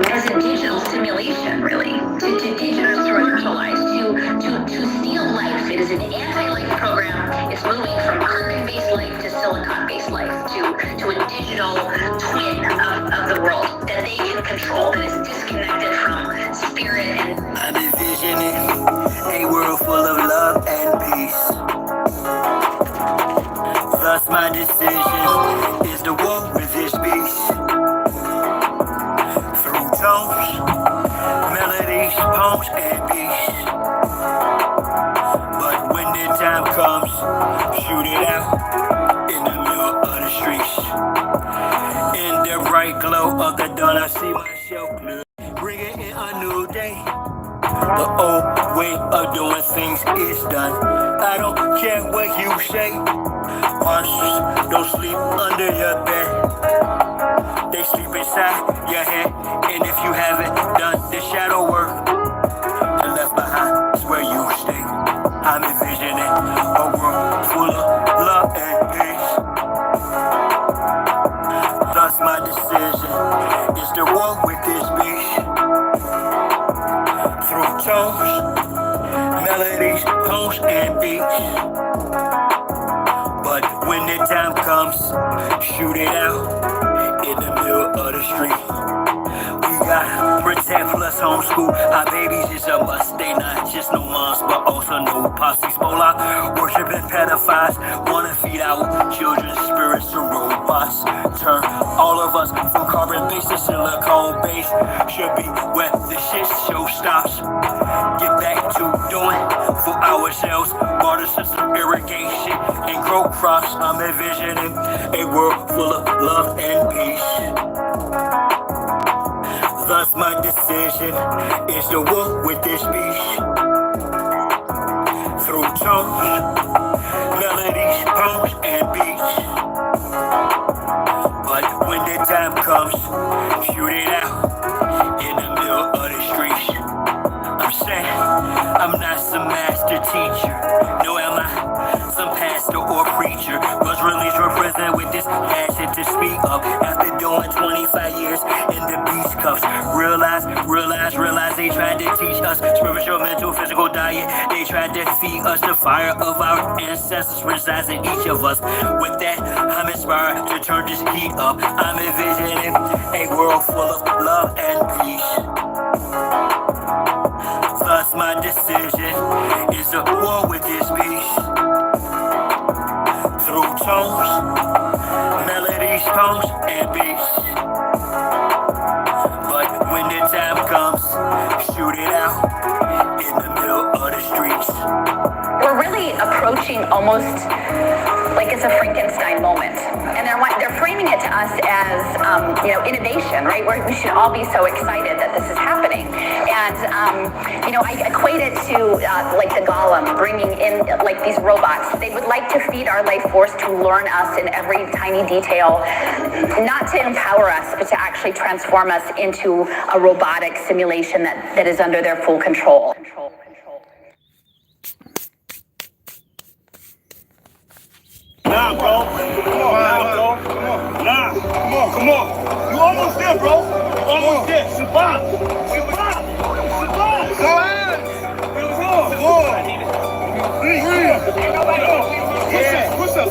as a digital simulation, really, to digitalize, to steal life. It is an anti-life program. It's moving from carbon-based life to silicon-based life, to a digital twin of the world that they can control, that is disconnected from spirit and... I'm envisioning a world full of love and peace. Thus my decision is to walk with this beast. Through tones, melodies, poems, and beats. But when the time comes, shoot it out in the middle of the streets. In the bright glow of the dawn, I see myself clear. Bringing in a new day. The old way of doing things is done. I don't care what you say. Monsters don't sleep under your bed. They sleep inside your head. And if you haven't done the shadow work, the left behind is where you stay. I'm envisioning a world full of love and peace. Thus my decision is to walk with this beast. Through tones, melodies, poems, and beats. But when the time comes, shoot it out in the middle of the street. We got protect plus homeschool. Our babies is a must. They not just no moms, but also no posses. Polar worshiping pedophiles wanna feed our children's spirits to robots. Turn all of us from carbon-based to silicone-based. Should be where the shit show stops. Get back to doing for ourselves. Water system irrigation and grow crops. I'm envisioning a world full of love and peace. Thus my decision is to walk with this beast. Through tones, melodies, poems, and beats. But when the time comes, shoot it out in the middle of the streets. I'm saying I'm not some master teacher. No, am I some pastor or preacher? Was released from prison with this passion to speak up. After doing 25 years in the beast cuffs. Realize they tried to teach us spiritual, mental, physical diet. They tried to feed us the fire of our ancestors resides in each of us. With that, I'm inspired to turn this heat up. I'm envisioning a world full of love and peace. Thus my decision is to war with this beast. Through tones, melodies, poems, and beats. But when the time comes, shoot it out in the middle of the streets. We're really approaching almost like it's a Frankenstein moment. And they're framing it to us as, innovation, right? We should all be so excited that this is happening. And, I equate it to like the Golem bringing in like these robots. They would like to feed our life force to learn us in every tiny detail, not to empower us, but to actually transform us into a robotic simulation that is under their full control. Nah, bro. Come on. You almost there, bro. Almost there. Survive. Go ahead.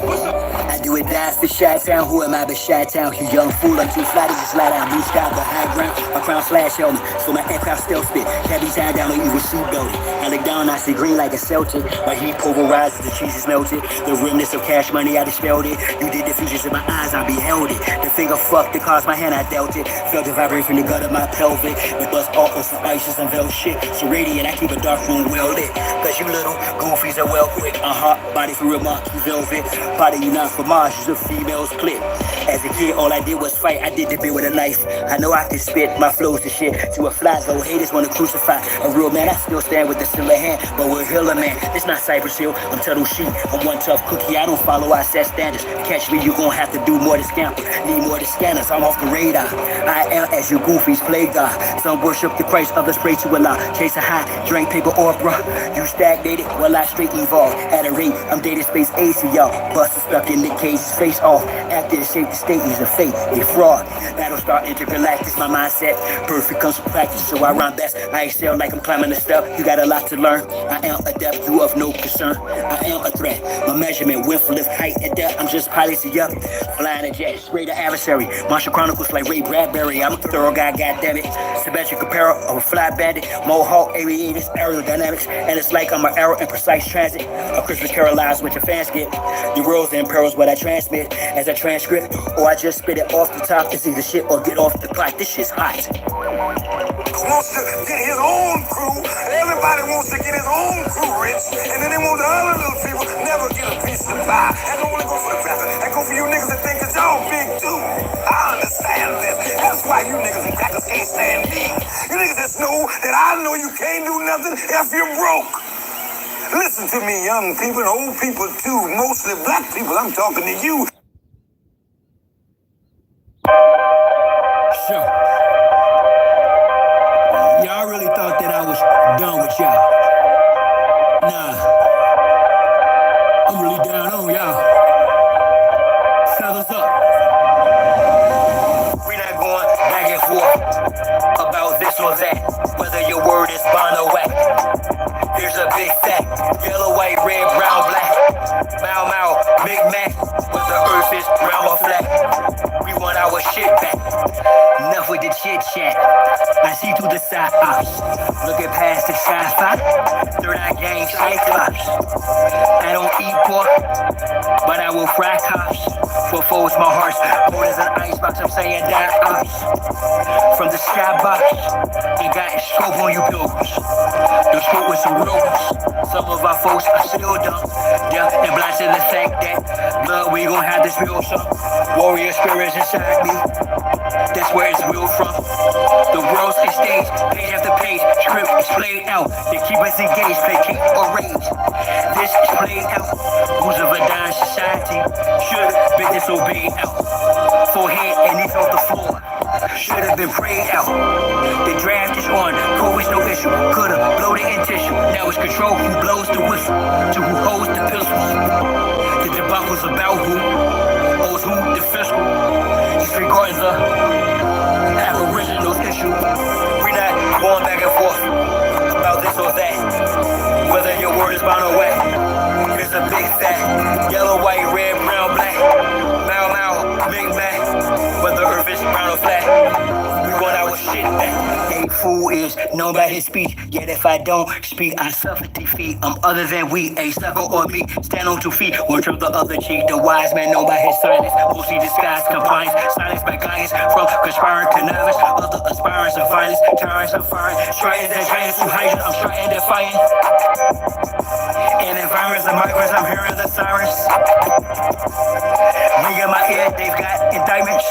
Push up. I do it die for Chi-Town. Who am I but Chi-Town? You young fool, I'm too fly to just slide down. Blue sky, but high ground. My crown flash helmet, so my aircraft stealth spit. Can't be tied down or evil seatbelted. I look down, I see green like a Celtic. My heat pulverizes, the cheese is melted. The remnants of cash money, I dispelled it. You did the features in my eyes, I beheld it. The finger fucked the cause, my hand, I dealt it. Felt the vibrate from the gut of my pelvic. With us awkward spices and veil shit. So radiant, I keep a dark room well lit. Cause you little goofies are well quick. Body for real monkey velvet. Body you not for Mars, use a female's clip. As a kid, all I did was fight. I did the bit with a knife. I know I can spit my flows to shit. To a fly, though haters wanna crucify a real man. I still stand with the silver hand, but we're Hiller man. It's not Cypress Hill, I'm Turtle Sheep. I'm one tough cookie, I don't follow our set standards. Catch me, you gon' have to do more to scamper. Need more to scanners, I'm off the radar. I am as you goofies play God. Some worship the Christ, others pray to Allah. Chase a high, drink paper or bruh. You stagnated, well I straight evolve. At a rate, I'm dating space ace to y'all. Buster stuck in the case, face off. Actor shape the state is a fake, a fraud. Battle star intergalactic. My mindset, perfect comes from practice. So I run best, I excel like I'm climbing a step. You got a lot to learn, I am adept, you of no concern. I am a threat, my measurement, width, lift, height, and depth. I'm just piloting up, flying a jet, straight to adversary. Martial Chronicles like Ray Bradbury. I'm a thorough guy, goddammit. Symmetric apparel of a fly bandit. Mohawk, aviators, aerodynamics. And it's like I'm an arrow in precise transit. A Christmas carol lives what your fans get. Your worlds and perils what I transmit as a transcript. Or I just spit it off the top. It's either shit or get off the pot. This shit's hot. Wants to get his own crew. Everybody wants to get his own crew rich. And then they want the other little people never get a piece of the pie. That don't only go for the cracker. That go for you niggas that think that y'all big too. I understand this. That's why you niggas and crackers can't stand me. You niggas just know that I know you can't do nothing if you're broke. Listen to me, young people and old people too. Mostly black people. I'm talking to you. Sure. Y'all really thought that I was done with y'all. Nah. I'm really down on y'all. Fellas up. We not going back and forth about this or that. Whether your word is bond or whack. Here's a big fact. Yellow, white, red, brown, black. Mau Mau, Big Mac. Whether earth is round or flat. We want our shit back. Enough with the chit chat. I see through the side ops. Looking past the sci-fi. Third eye gang cyclops. I don't eat pork, but I will fry cops. For foes, my heart's cold as an icebox. I'm saying die ops. From the skybox. Ain't got a scope on you pilgrims. The scope with some rules. Some of our folks are still dumb. Deaf and blind to the fact that blood, we gon' have this real some warrior spirits inside me. That's where it's real from. The world's a stage, page after page, script is played out. They keep us engaged, placate or rage. This is played out. Rules of a dying society should have been disobeyed out. Forehead and knees off the floor should have been prayed out. The draft is on, COVID's no issue. Could've bloated in tissue. Now it's control who blows the whistle to who holds the pistol. The debacle's about who owes who the fiscal. Disregarding the aboriginal issue. We not going back and forth about this or that. Whether your word is bond or whack. It's a big fact. Yellow, white, red, brown, black. Mau Mau, Big Mac. Whether earth is round or flat. We want our shit back. A fool is known by his speech. Yet if I don't speak, I suffer defeat. I'm other than we, a sucker or me. Stand on 2 feet, one turn the other cheek. The wise man known by his silence. Mostly disguised compliance. Silence by guidance. From conspiring connivance. Other aspirants of violence. Tyrants of fire. Trying that giants to hide. I'm trying defiant. In environments of migrants, I'm hearing the sirens. Ring in my ear, they've got indictments.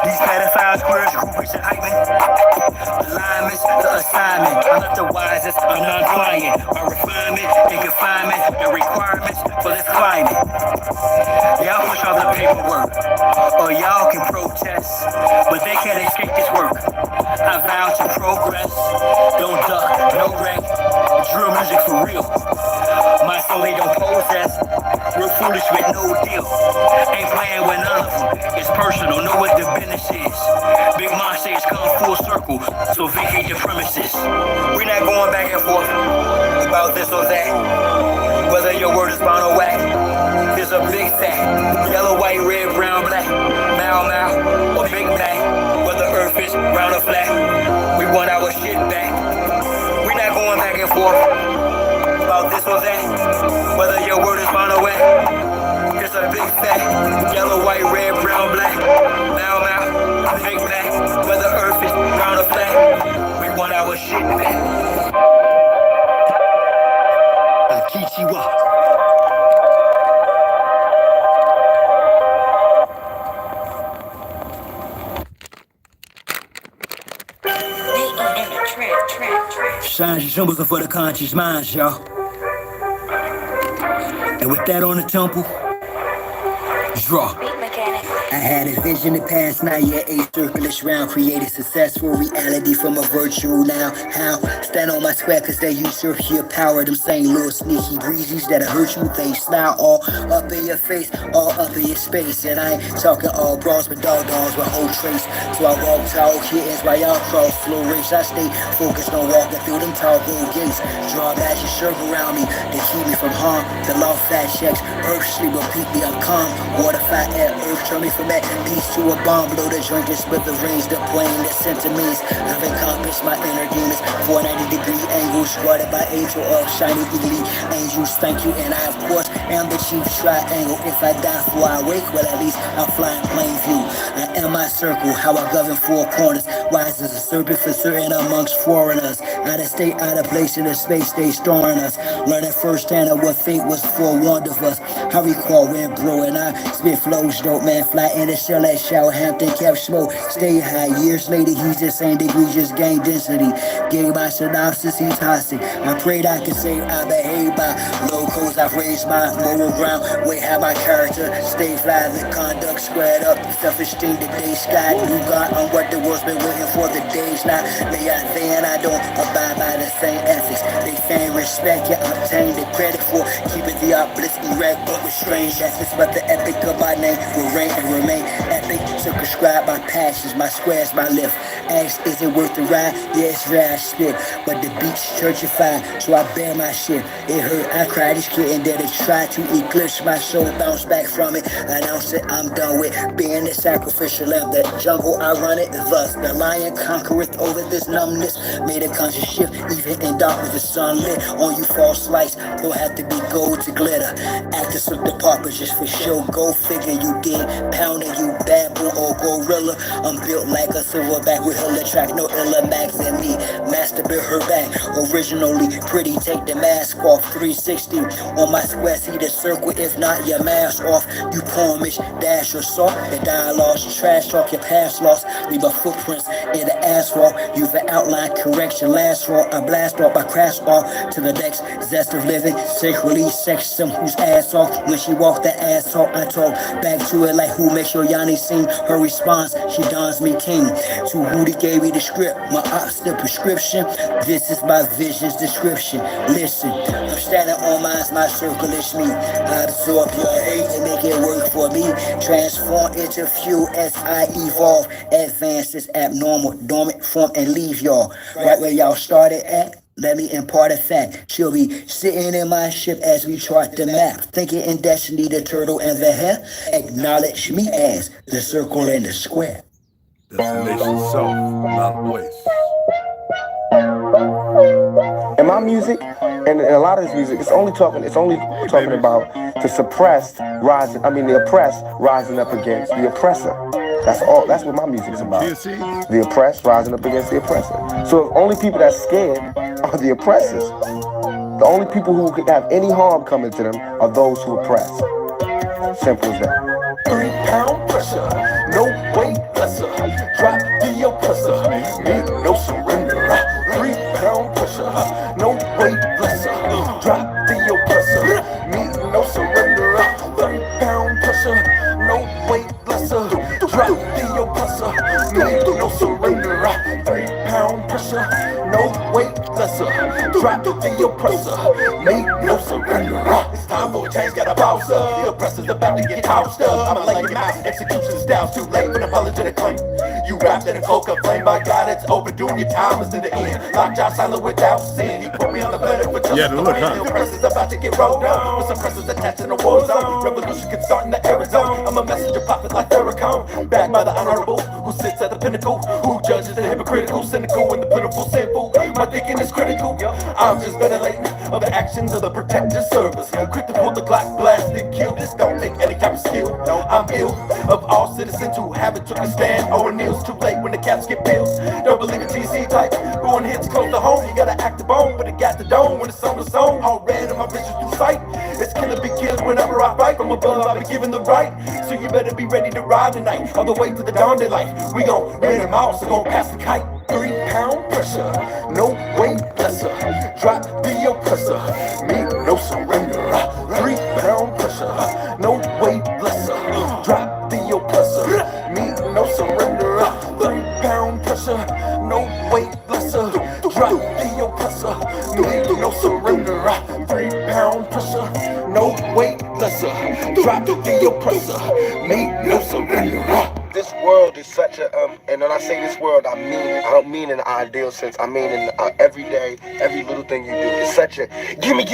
These pedophiles, queers, groupies, and hype men. Alignments, the assignment. I'm not the wisest, I'm non-pliant. My refinement and confinement, the requirements for this climate. Y'all push all the paperwork, or y'all can protest, but they can't escape this work. I vow to progress, don't duck, no wreck. Drill music for real. My soul they don't possess. Real foolish with no deal. Ain't playing with none of them. It's personal, know what the business is. Big Mom says come full circle, so vacate your premises. We're not going back and forth about this or that. Whether your word is bond or whack. There's a big fact. Yellow, white, red, brown, black. Mau Mau or Big Mac. Whether earth is round or flat. We want our shit back. We're not going back and forth about this or that. Whether your word is bond or whack. There's a big fact. Yellow, white, red, brown, black. Mau Mau, Big Mac. Whether earth is round or flat. We want our shit back. Akichiwa. Signs and symbols are for the conscious minds, y'all. And with that on the temple, draw. I had a vision to pass, not yet a circulus round. Created successful reality from a virtual now. How? Stand on my square cause they usurp your power. Them same little sneaky breezes that'll hurt you. They smile all up in your face, all up in your space. And I ain't talking all bras but dogs with whole trace. So I walk tall kittens while y'all cross slow race. I stay focused on walking through them tall gold gates. Draw magic circle around me to keep me from harm. The law fat checks, earth sleep will peak me, I'm calm. Water fight at earth, turn me from that peace to a bomb. Blow the joint just with the range, the plane, the sentiments. I've accomplished my inner demons. 490-degree angles, squatted by angel of shiny elite angels. Thank you, and I of course am the chief triangle. If I die before I wake, well at least I'm flying plain view. I am my circle, how I govern four corners. Wise as a serpent for certain amongst foreigners. Out of state, out of place in the space they storing us. Learning firsthand of what fate was forewarned of us. I recall when bro and I spit flows dope, man. Fly in the shell at Southampton, kept smoke. Stay high, years later he's the same degree, just gained density. Gave my synopsis, he's toxic. I prayed I could say I behave by locals. I've raised my moral ground. Way have my character. Stay fly, the conduct squared up. Self-esteem, the day sky. New God on what the world's been waiting for the days now. They out there and I don't abide by the same ethics. They fan respect, you obtain the credit for keeping the obelisk erect, but with strange ethics. But the epic of my name will reign and remain epic. Circumscribed by passions, my squares, my lift. Ask, is it worth the ride? Yeah, it's rare, I spit. But the beach churchified, so I bear my shit. It hurt, I cried, this kid, and then they tried to eclipse my soul, bounce back from it. Announce it, I'm done with being the sacrificial lamb. The jungle, I run it, thus the lion conquereth over this numbness. Made a conscious shift, even in dark with the sun lit. On you false lights, don't have to be gold to glitter. Actors with the purpose just for show, go figure. You dig, pounding you bamboo or gorilla. I'm built like a silverback with hella track, no illa max than me. Master built her back, originally pretty. Take the mask off, 360 on my square. See the circle, if not your mask off. You poemish, dash or salt. The dialogue's trash talk, your past lost. Leave a footprints in the asphalt. You've an outline correction, last fall. I blast off, I crash off to the next zest of living. Sacredly sex some whose ass off. When she walked the ass off, I talk back to it like who makes your Yanni sing. Her response, she dons me king. To who they gave me the script, my ops the prescription. This is my vision's description. Listen, I'm standing on my circle is me. I absorb your hate and make it work for me. Transform into fuel as I evolve. Advance this abnormal, dormant form and leave y'all right where y'all started at. Let me impart a fact. She'll be sitting in my ship as we chart the map. Thinking in destiny, the turtle and the hare. Acknowledge me as the circle and the square. Destination self, not voice. In my music, and a lot of this music, it's only talking about the suppressed rising. The oppressed rising up against the oppressor. That's all. That's what my music's about. The oppressed rising up against the oppressor. So the only people that's scared are the oppressors. The only people who could have any harm coming to them are those who oppress. Simple as that. 3 pound pressure, no weight lesser. Drop the oppressor, need no surrender. 3 pound pressure, no weight lesser. Drop the oppressor, need no surrender. 3 pound pressure, no weight lesser. Drop the oppressor, need no surrender. 3 pound pressure, no weight lesser. Drop the oppressor, need no surrender. It's time for a change, gotta bounce up. The oppressor's about to get housed up. I'ma lay him out, execution's down, too late for an apologetic claim. You wrapped in a cloak of flame, by God, it's overdue. Your time is in the end. Locked out silent without sin. He put me on the planet for justice. The oppressor's about to get rolled down. With suppressors attached in a war zone. Revolution can start in the Arizona. I'm a messenger prophet like Farrakhan. Backed by the honorable, who sits at the pinnacle. Who judges the hypocritical, cynical, and the pitiful, sinful. My thinking is critical. I'm just ventilating of the actions of the protective service. Quick to pull the Glock, blast and kill. This don't take any type of skill. No, I'm ill of all citizens who haven't took a stand or kneels. Too late when the caps get bills. Don't believe in TC type. Going hits close to home. You gotta act the bone, but it got the dome. When it's on the zone, all red in my vision through sight. It's killer be killed whenever I fight. From above, I be given the right. So you better be ready to ride tonight. All the way to the dawn daylight. We gon' win them out, so gon' pass the kite. 3 pound pressure, no weight lesser. Drop the oppressor, need no surrender. 3 pound pressure, no weight lesser. Drop the oppressor, pressure, no weight lesser. Drop the oppressor, need no surrender. 3-pound pressure, no weight lesser. Drop the oppressor, need no surrender. This world is such a and when I say this world, I don't mean in the ideal sense. I mean in every day, every little thing you do. It's such a gimme.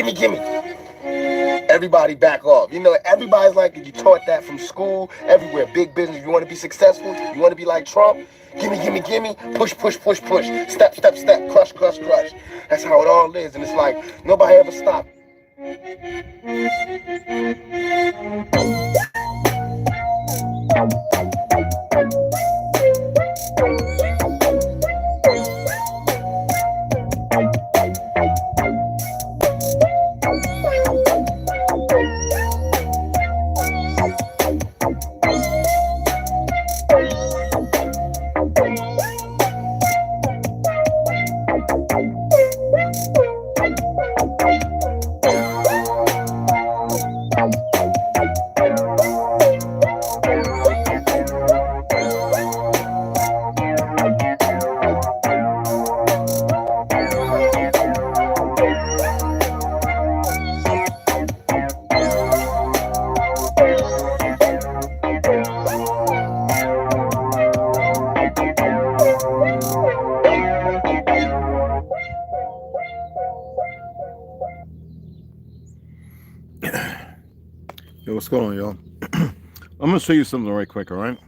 Everybody back off. You know, everybody's like, you taught that from school, everywhere. Big business. You want to be successful? You want to be like Trump? Gimme. Push. Step. Crush. That's how it all is. And it's like, nobody ever stopped. Yo, what's going on, y'all? I'm gonna show you something right quick, all right?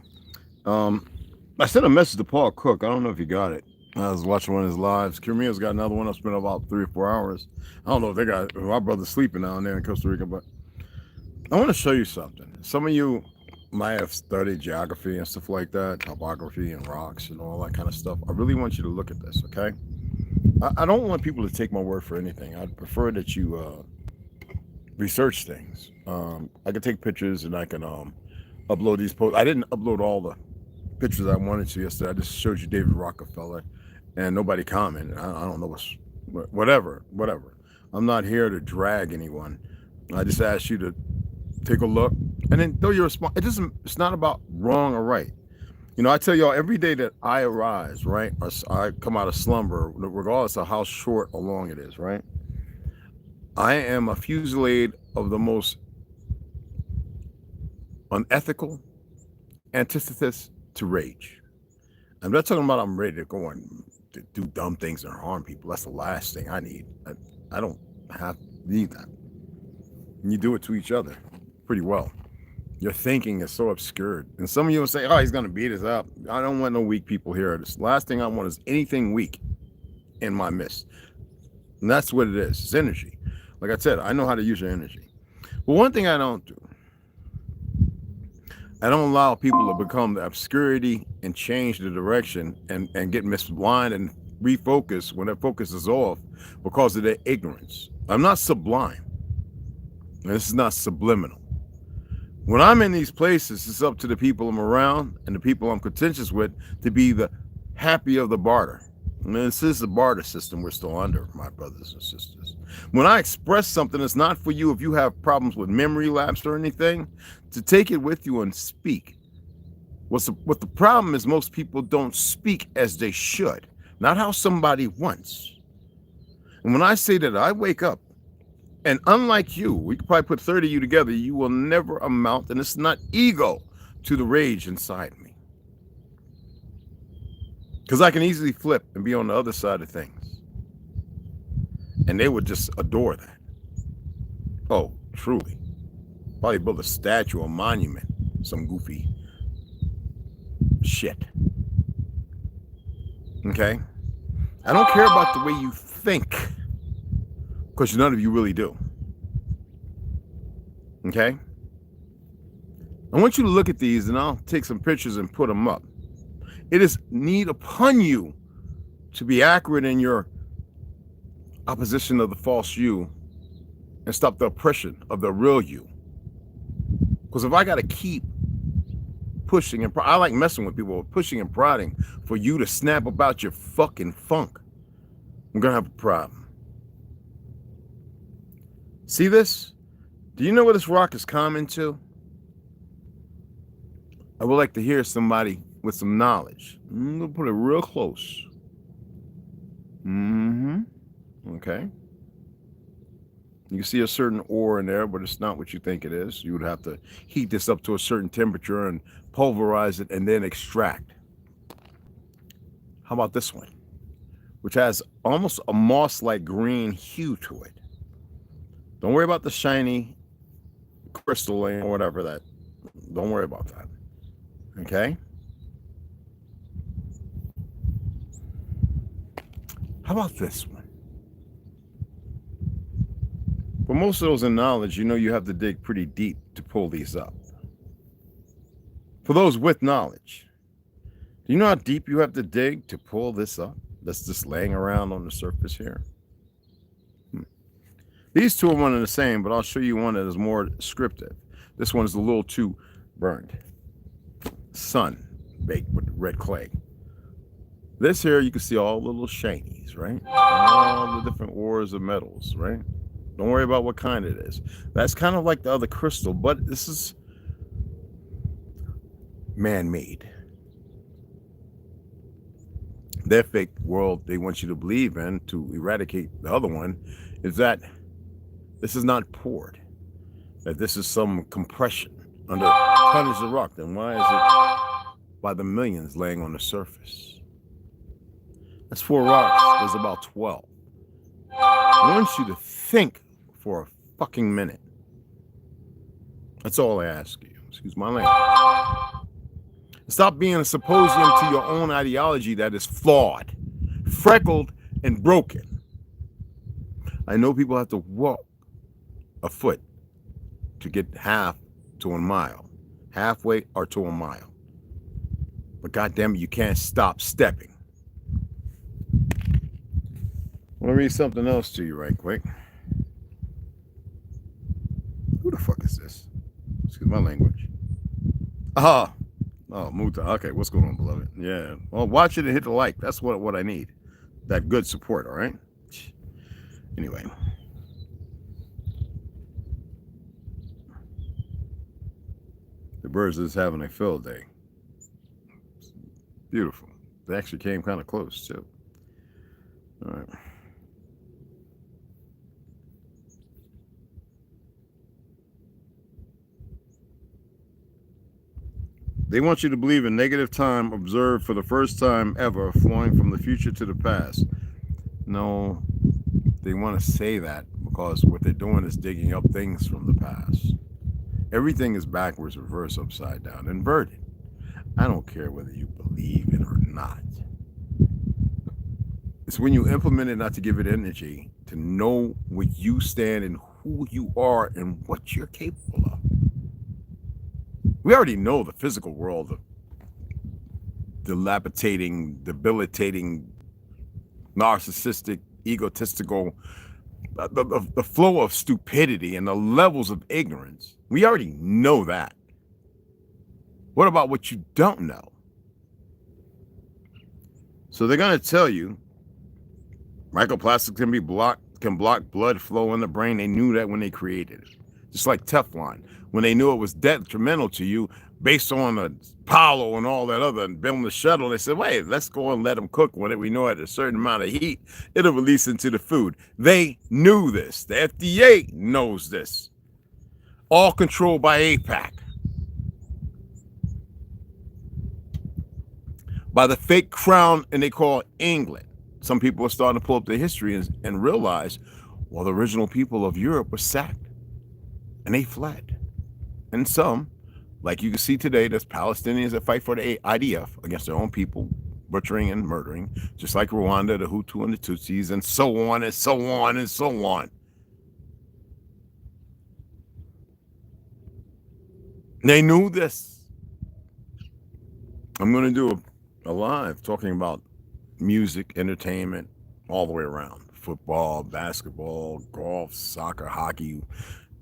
I sent a message to Paul Cook. I don't know if you got it. I was watching one of his lives. Kirmia's got another one. I spent about 3 or 4 hours. I don't know if they got my brother's sleeping down there in Costa Rica, but I want to show you something. Some of you might have studied geography and stuff like that, topography and rocks and all that kind of stuff. I really want you to look at this, okay? I don't want people to take my word for anything. I'd prefer that you research things. I can take pictures and I can upload these posts. I didn't upload all the pictures I wanted to yesterday. I just showed you David Rockefeller and nobody commented. I don't know whatever. I'm not here to drag anyone. I just asked you to take a look and then throw your response. It's not about wrong or right. You know, I tell y'all every day that I arise, right, or I come out of slumber, regardless of how short or long it is, right, I am a fusillade of the most unethical antithesis to rage. I'm not talking about I'm ready to go and to do dumb things and harm people. That's the last thing I need. I don't need that. And you do it to each other pretty well. Your thinking is so obscured. And some of you will say, oh, he's going to beat us up. I don't want no weak people here. The last thing I want is anything weak in my midst. And that's what it is. It's energy. Like I said, I know how to use your energy. But one thing I don't do, I don't allow people to become the obscurity and change the direction and get misaligned and refocus when their focus is off because of their ignorance. I'm not sublime. And this is not subliminal. When I'm in these places, it's up to the people I'm around and the people I'm contentious with to be the happy of the barter. And this is the barter system we're still under, my brothers and sisters. When I express something that's not for you, if you have problems with memory lapse or anything, to take it with you and speak. What the problem is, most people don't speak as they should, not how somebody wants. And when I say that, I wake up, and unlike you, we could probably put 30 of you together, you will never amount, and it's not ego, to the rage inside me. Because I can easily flip and be on the other side of things. And they would just adore that. Oh, truly. Probably build a statue or monument, some goofy shit. Okay? I don't care about the way you think, because none of you really do. Okay? I want you to look at these, and I'll take some pictures and put them up. It is need upon you to be accurate in your opposition of the false you and stop the oppression of the real you. Because if I got to keep pushing, and I like messing with people, pushing and prodding for you to snap about your fucking funk, I'm going to have a problem. See this? Do you know what this rock is common to? I would like to hear somebody with some knowledge. I'm gonna put it real close. Okay. You can see a certain ore in there, but it's not what you think it is. You would have to heat this up to a certain temperature and pulverize it and then extract. How about this one, which has almost a moss-like green hue to it? Don't worry about the shiny crystal or whatever that. Don't worry about that. Okay? How about this one? For most of those in knowledge, you know you have to dig pretty deep to pull these up. For those with knowledge, do you know how deep you have to dig to pull this up? That's just laying around on the surface here. These two are one and the same, but I'll show you one that is more descriptive. This one is a little too burned. Sun baked with red clay. This here, you can see all the little shinies, right? All the different ores of metals, right? Don't worry about what kind it is. That's kind of like the other crystal, but this is man-made. Their fake world they want you to believe in to eradicate the other one is that this is not poured, that this is some compression under tonnage of rock. Then why is it by the millions laying on the surface? That's 4 rocks. There's about 12. I want you to think for a fucking minute. That's all I ask you. Excuse my language. Stop being a symposium to your own ideology that is flawed, freckled, and broken. I know people have to walk a foot to get half to a mile, halfway or to a mile. But goddamn it, you can't stop stepping. I want to read something else to you right quick. Who the fuck is this? Excuse my language. Oh, Muta. Okay, what's going on, beloved? Yeah. Well, watch it and hit the like. That's what I need. That good support, all right? Anyway. The birds is having a field day. Beautiful. They actually came kind of close, too. All right. They want you to believe in negative time observed for the first time ever, flowing from the future to the past. No, they want to say that because what they're doing is digging up things from the past. Everything is backwards, reverse, upside down, inverted. I don't care whether you believe it or not. It's when you implement it not to give it energy, to know where you stand and who you are and what you're capable of. We already know the physical world of dilapidating, debilitating, narcissistic, egotistical, the flow of stupidity and the levels of ignorance. We already know that. What about what you don't know? So they're going to tell you microplastics can block blood flow in the brain. They knew that when they created it. Just like Teflon. When they knew it was detrimental to you based on Apollo and all that other and building the shuttle, they said, wait, let's go and let them cook when we know at a certain amount of heat, it'll release into the food. They knew this. The FDA knows this. All controlled by APAC. By the fake crown, and they call England. Some people are starting to pull up their history and realize, well, the original people of Europe were sacked and they fled. And some, like you can see today, there's Palestinians that fight for the IDF against their own people, butchering and murdering, just like Rwanda, the Hutu and the Tutsis, and so on and so on and so on. They knew this. I'm going to do a live talking about music, entertainment, all the way around. Football, basketball, golf, soccer, hockey,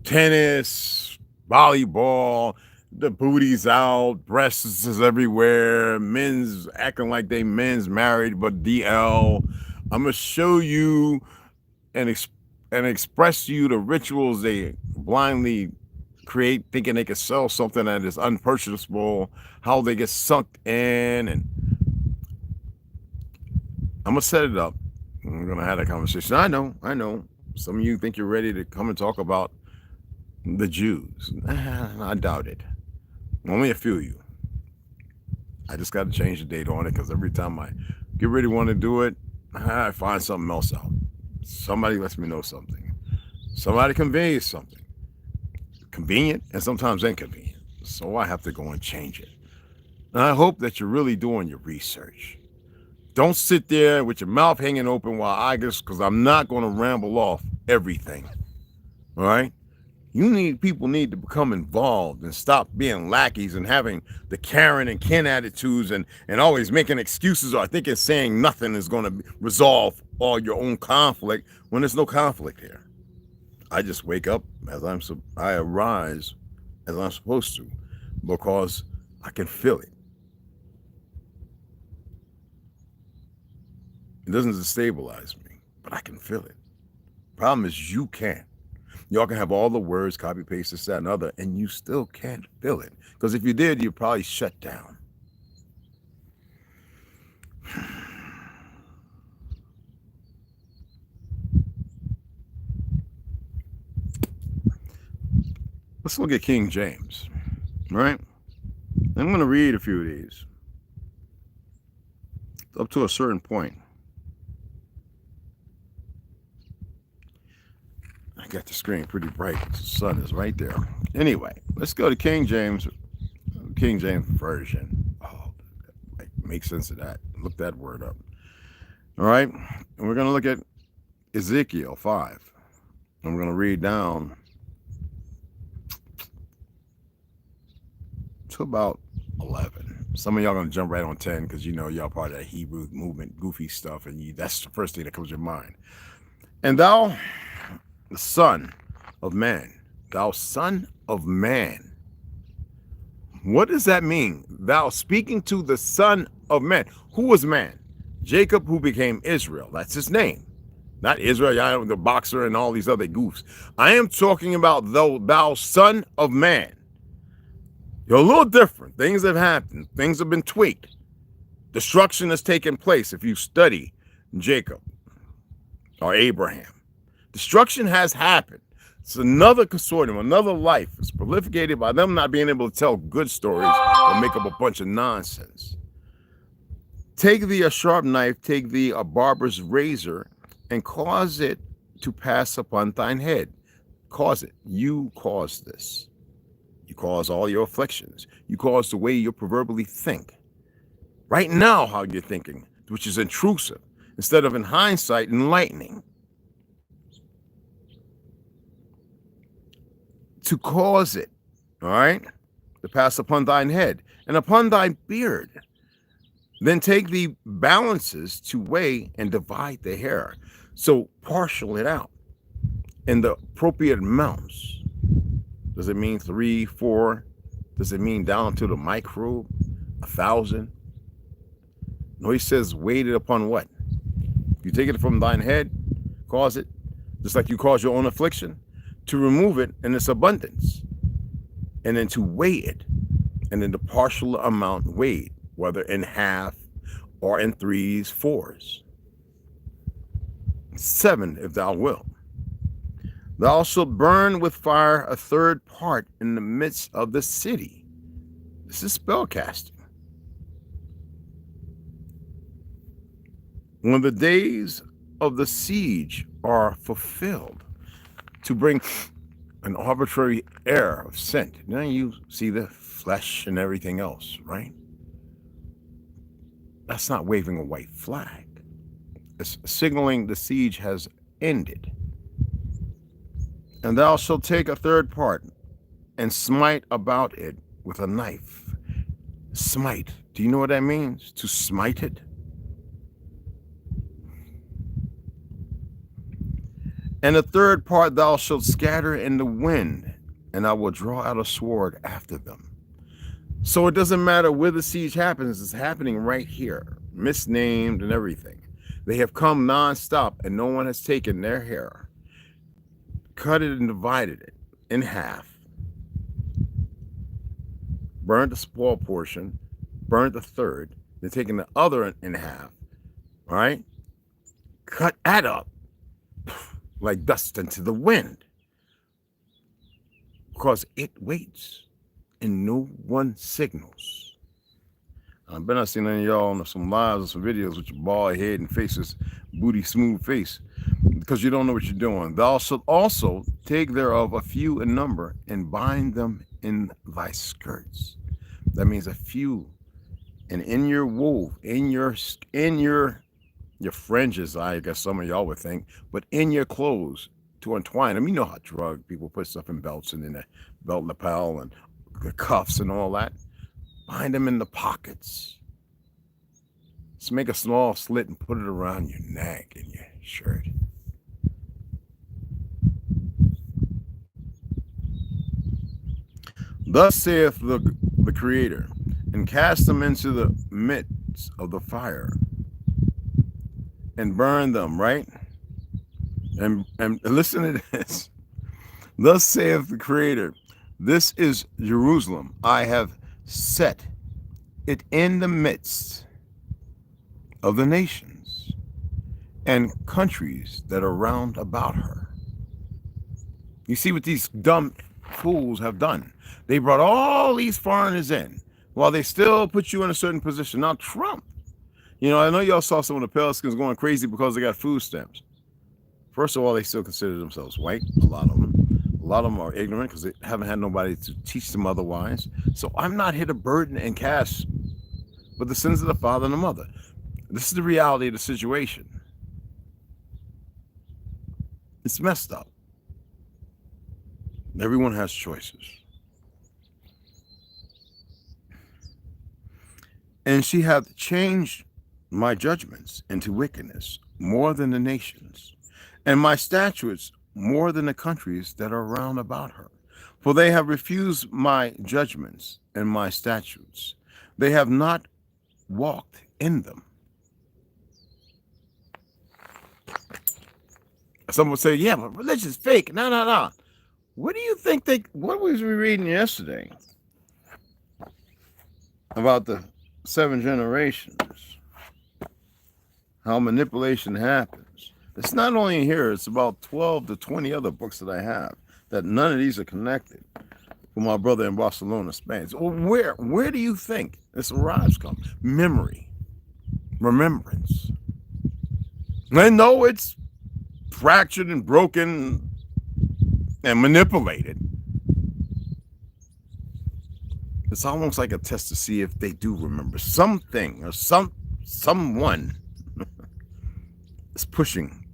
tennis, volleyball, the booty's out, breasts is everywhere, men's acting like they men's married, but DL. I'm going to show you and express to you the rituals they blindly create thinking they can sell something that is unpurchasable, how they get sucked in. And I'm gonna set it up. We're gonna have that conversation. I know. Some of you think you're ready to come and talk about the Jews. I doubt it. Only a few of you. I just got to change the date on it because every time I get ready to want to do it, I find something else out. Somebody lets me know something. Somebody conveys something. Convenient and sometimes inconvenient. So I have to go and change it. And I hope that you're really doing your research. Don't sit there with your mouth hanging open while I just, because I'm not going to ramble off everything. All right? People need to become involved and stop being lackeys and having the Karen and Ken attitudes and always making excuses or thinking saying nothing is going to resolve all your own conflict when there's no conflict here. I just wake up I arise as I'm supposed to because I can feel it. It doesn't destabilize me, but I can feel it. Problem is you can't. Y'all can have all the words, copy, paste, this, that, and other, and you still can't feel it. Because if you did, you'd probably shut down. Let's look at King James, right? I'm going to read a few of these up to a certain point. I got the screen pretty bright. The sun is right there. Anyway, let's go to King James Version. Oh, make sense of that. Look that word up. All right. And we're going to look at Ezekiel 5. And we're going to read down to about 11. Some of y'all going to jump right on 10 because you know y'all part of that Hebrew movement, goofy stuff. And that's the first thing that comes to your mind. And thou, the son of man, thou son of man. What does that mean? Thou speaking to the son of man. Who was man? Jacob, who became Israel. That's his name. Not Israel, the boxer and all these other goofs. I am talking about thou son of man. You're a little different. Things have happened. Things have been tweaked. Destruction has taken place if you study Jacob or Abraham. Destruction has happened. It's another consortium, another life. It's prolificated by them not being able to tell good stories or make up a bunch of nonsense. Take thee a sharp knife, take thee a barber's razor, and cause it to pass upon thine head. Cause it. You cause this. You cause all your afflictions. You cause the way you proverbially think. Right now, how you're thinking, which is intrusive, instead of in hindsight, enlightening. To cause it, all right, to pass upon thine head and upon thy beard. Then take the balances to weigh and divide the hair. So partial it out in the appropriate amounts. Does it mean 3, 4? Does it mean down to the microbe, 1,000? No, he says weighed it upon what? You take it from thine head, cause it, just like you cause your own affliction, to remove it in its abundance, and then to weigh it, and then the partial amount weighed, whether in half or in 3s, 4s. 7, if thou wilt. Thou shalt burn with fire a third part in the midst of the city. This is spell casting. When the days of the siege are fulfilled, to bring an arbitrary air of scent. Now you see the flesh and everything else, right? That's not waving a white flag. It's signaling the siege has ended. And thou shalt take a third part and smite about it with a knife. Smite. Do you know what that means? To smite it? And the third part thou shalt scatter in the wind, and I will draw out a sword after them. So it doesn't matter where the siege happens, it's happening right here, misnamed and everything. They have come nonstop, and no one has taken their hair, cut it and divided it in half, burnt the small portion, burnt the third, then taking the other in half, all right? Cut that up like dust into the wind, because it waits and no one signals. I bet I seen any of y'all on some lives or some videos with your bald head and faces, booty smooth face, because you don't know what you're doing. Thou shalt also take thereof a few in number and bind them in thy skirts. That means a few, and in your wove, in your fringes, I guess some of y'all would think, but in your clothes to entwine them. You know how drug people put stuff in belts and in the belt lapel and the cuffs and all that. Bind them in the pockets. Just make a small slit and put it around your neck and your shirt. Thus saith the Creator, and cast them into the midst of the fire and burn them, right? And listen to this. Thus saith the Creator, this is Jerusalem. I have set it in the midst of the nations and countries that are round about her. You see what these dumb fools have done? They brought all these foreigners in while they still put you in a certain position. Now Trump, you know, I know y'all saw some of the Pelicans going crazy because they got food stamps. First of all, they still consider themselves white, a lot of them. A lot of them are ignorant because they haven't had nobody to teach them otherwise. So I'm not here to burden and cast but the sins of the father and the mother. This is the reality of the situation. It's messed up. Everyone has choices. And she hath changed my judgments into wickedness more than the nations, and my statutes more than the countries that are round about her. For they have refused my judgments and my statutes. They have not walked in them. Some would say, yeah, but religion's fake. No. What do you think what was we reading yesterday about the 7 generations? How manipulation happens. It's not only here, it's about 12 to 20 other books that I have, that none of these are connected. For my brother in Barcelona, Spain. So where do you think this arrives from? Memory, remembrance. I know it's fractured and broken and manipulated. It's almost like a test to see if they do remember something or someone is pushing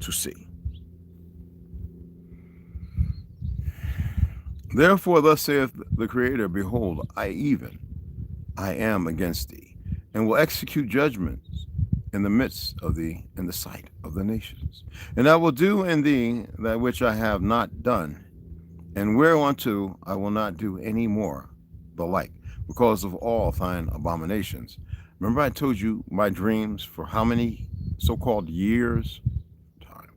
to see. Therefore, thus saith the Creator, behold, I am against thee, and will execute judgments in the midst of thee in the sight of the nations. And I will do in thee that which I have not done, and whereunto I will not do any more the like, because of all thine abominations. Remember I told you my dreams for how many so-called years? Time.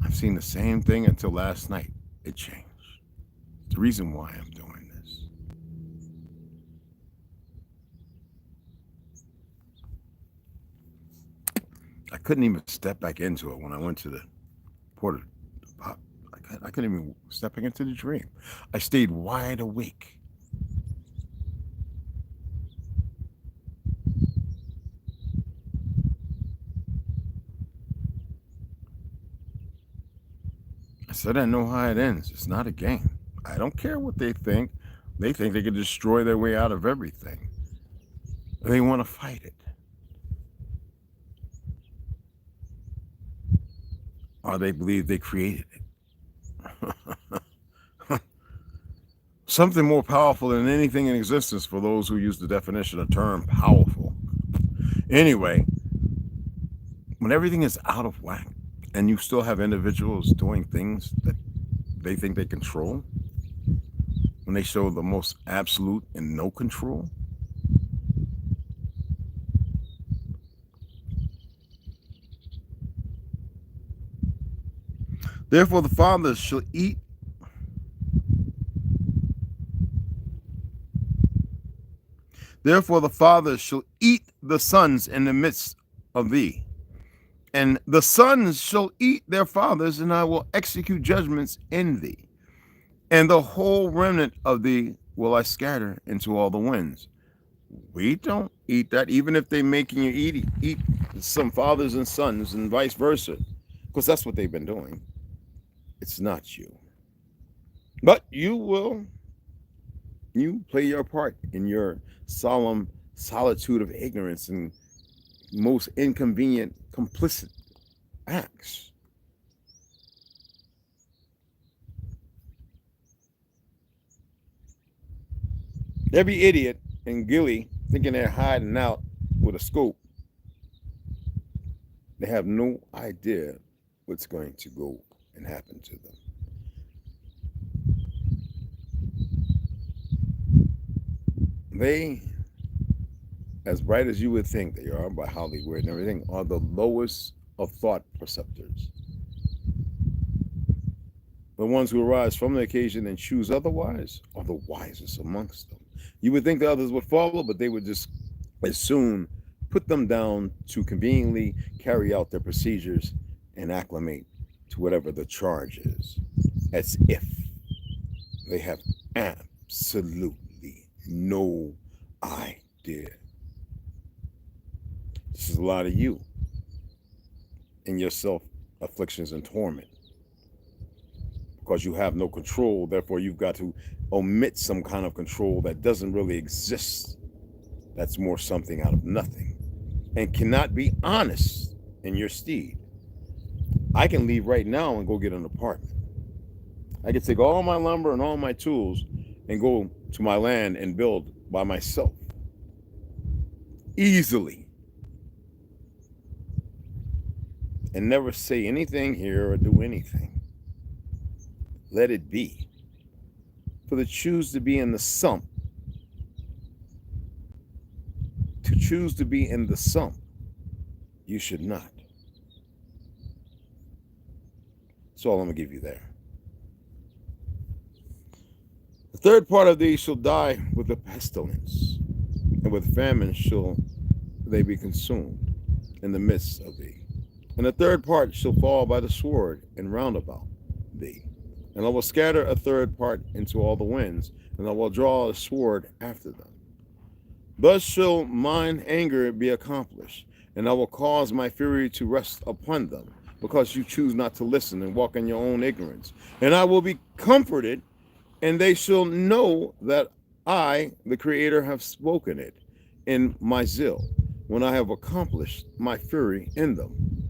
I've seen the same thing until last night. It changed. It's the reason why I'm doing this. I couldn't even step back into it when I went to the port. I couldn't even step back into the dream. I stayed wide awake. I said, I know how it ends. It's not a game. I don't care what they think. They think they can destroy their way out of everything. They want to fight it. Or they believe they created it. Something more powerful than anything in existence for those who use the definition of term powerful. Anyway, when everything is out of whack, and you still have individuals doing things that they think they control, when they show the most absolute and no control, therefore the fathers shall eat Therefore the fathers shall eat the sons in the midst of thee, and the sons shall eat their fathers, and I will execute judgments in thee. And the whole remnant of thee will I scatter into all the winds. We don't eat that, even if they're making you eat some fathers and sons and vice versa, because that's what they've been doing. It's not you. But you play your part in your solemn solitude of ignorance and most inconvenient, complicit acts. Every idiot and gilly thinking they're hiding out with a scope, they have no idea what's going to go and happen to them. They, as bright as you would think they are by how they wear and everything, are the lowest of thought perceptors. The ones who arise from the occasion and choose otherwise are the wisest amongst them. You would think the others would follow, but they would just as soon put them down to conveniently carry out their procedures and acclimate to whatever the charge is, as if they have absolutely no idea. This is a lot of you in your self-afflictions and torment, because you have no control. Therefore, you've got to omit some kind of control that doesn't really exist. That's more something out of nothing and cannot be honest in your steed. I can leave right now and go get an apartment. I can take all my lumber and all my tools and go to my land and build by myself easily, and never say anything here or do anything. Let it be. For to choose to be in the sump, you should not. That's all I'm going to give you there. The third part of thee shall die with the pestilence, and with famine shall they be consumed in the midst of thee. And the third part shall fall by the sword and round about thee. And I will scatter a third part into all the winds, and I will draw a sword after them. Thus shall mine anger be accomplished, and I will cause my fury to rest upon them, because you choose not to listen and walk in your own ignorance. And I will be comforted, and they shall know that I, the Creator, have spoken it in my zeal, when I have accomplished my fury in them.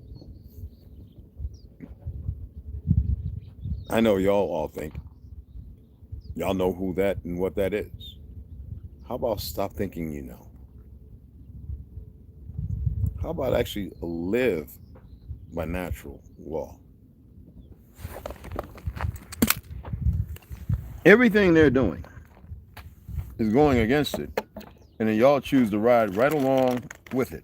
I know y'all all think y'all know who that and what that is. How about stop thinking you know? How about actually live by natural law? Everything they're doing is going against it, and then y'all choose to ride right along with it.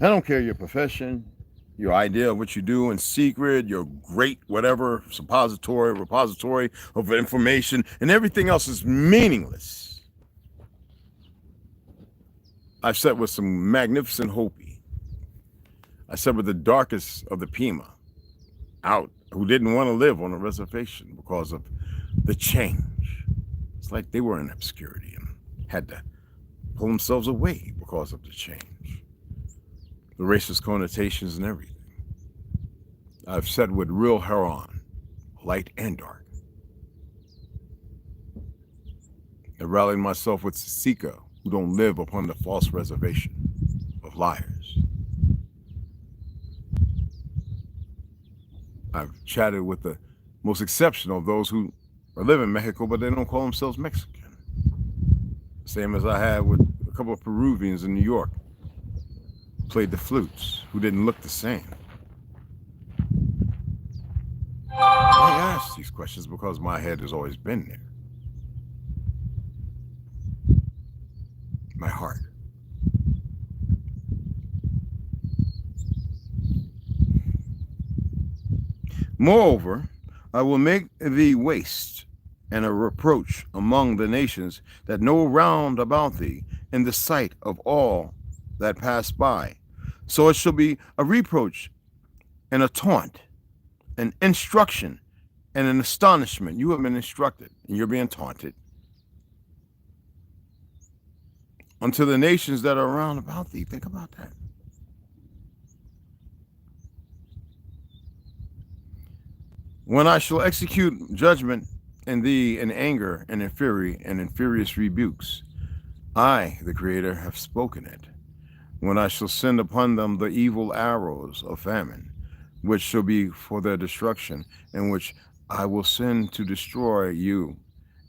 I don't care your profession, your idea of what you do in secret, your great whatever repository of information, and everything else is meaningless. I've sat with some magnificent Hopi. I sat with the darkest of the Pima out, who didn't want to live on a reservation because of the change. It's like they were in obscurity and had to pull themselves away because of the change, the racist connotations and everything. I've sat with real Huron, light and dark. I rallied myself with Sika, who don't live upon the false reservation of liars. I've chatted with the most exceptional of those who live in Mexico, but they don't call themselves Mexican. Same as I had with a couple of Peruvians in New York who played the flutes, who didn't look the same. I ask these questions because my head has always been there. My heart. Moreover, I will make thee waste and a reproach among the nations that know round about thee in the sight of all that pass by. So it shall be a reproach and a taunt, an instruction and an astonishment. You have been instructed and you're being taunted unto the nations that are round about thee. Think about that. When I shall execute judgment in thee in anger and in fury and in furious rebukes, I, the Creator, have spoken it. When I shall send upon them the evil arrows of famine, which shall be for their destruction, and which I will send to destroy you,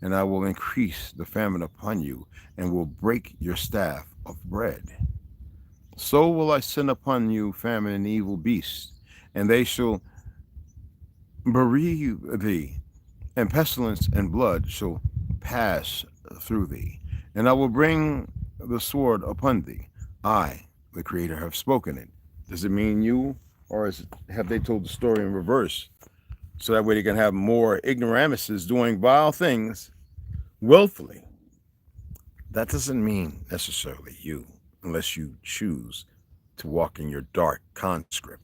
and I will increase the famine upon you, and will break your staff of bread. So will I send upon you famine and evil beasts, and they shall bereave thee, and pestilence and blood shall pass through thee, and I will bring the sword upon thee. I, the Creator, have spoken it. Does it mean you, or have they told the story in reverse, so that way they can have more ignoramuses doing vile things willfully? That doesn't mean necessarily you, unless you choose to walk in your dark conscript,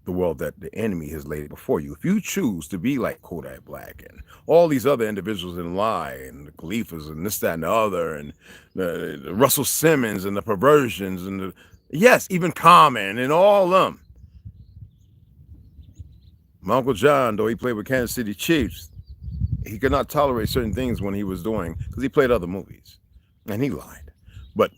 the world that the enemy has laid before you. If you choose to be like Kodak Black and all these other individuals in lie, and the Khalifa's and this, that, and the other, and the Russell Simmons and the perversions, and yes, even Common and all them. My Uncle John, though he played with Kansas City Chiefs, he could not tolerate certain things when he was doing, because he played other movies and he lied. But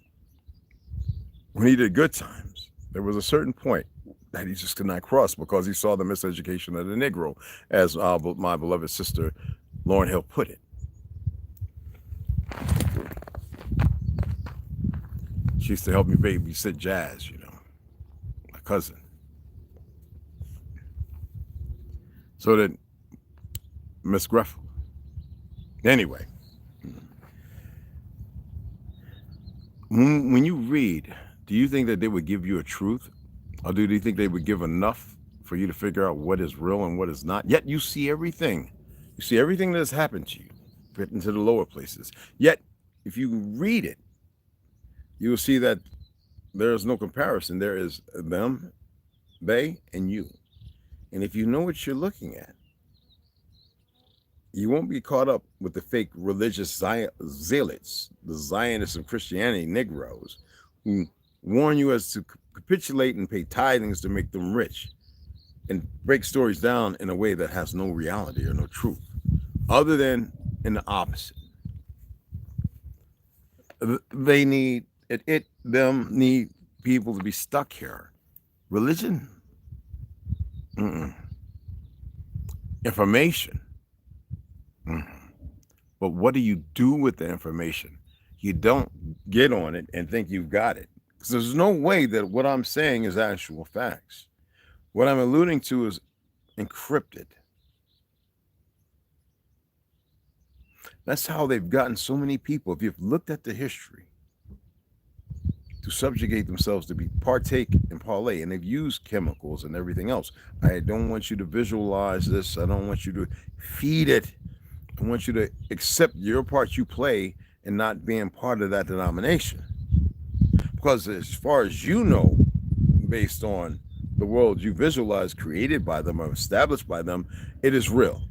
when he did Good Times, there was a certain point that he just could not cross, because he saw the miseducation of the Negro, as my beloved sister Lauryn Hill put it. She used to help me babysit Jazz, you know, my cousin. So did Miss Greffel. Anyway, when you read, do you think that they would give you a truth? Or do you think they would give enough for you to figure out what is real and what is not? Yet you see everything. You see everything that has happened to you, fit into the lower places. Yet, if you read it, you will see that there is no comparison. There is them, they, and you. And if you know what you're looking at, you won't be caught up with the fake religious zealots, the Zionists of Christianity, Negroes, who warn you as to capitulate and pay tithings to make them rich, and break stories down in a way that has no reality or no truth, other than in the opposite. They need them need people to be stuck here. Religion, information. But what do you do with the information? You don't get on it and think you've got it. Because there's no way that what I'm saying is actual facts. What I'm alluding to is encrypted. That's how they've gotten so many people. If you've looked at the history, to subjugate themselves to be partake and parlay, and they've used chemicals and everything else. I don't want you to visualize this. I don't want you to feed it. I want you to accept your part you play in not being part of that denomination. Because as far as you know, based on the world you visualize created by them or established by them, it is real.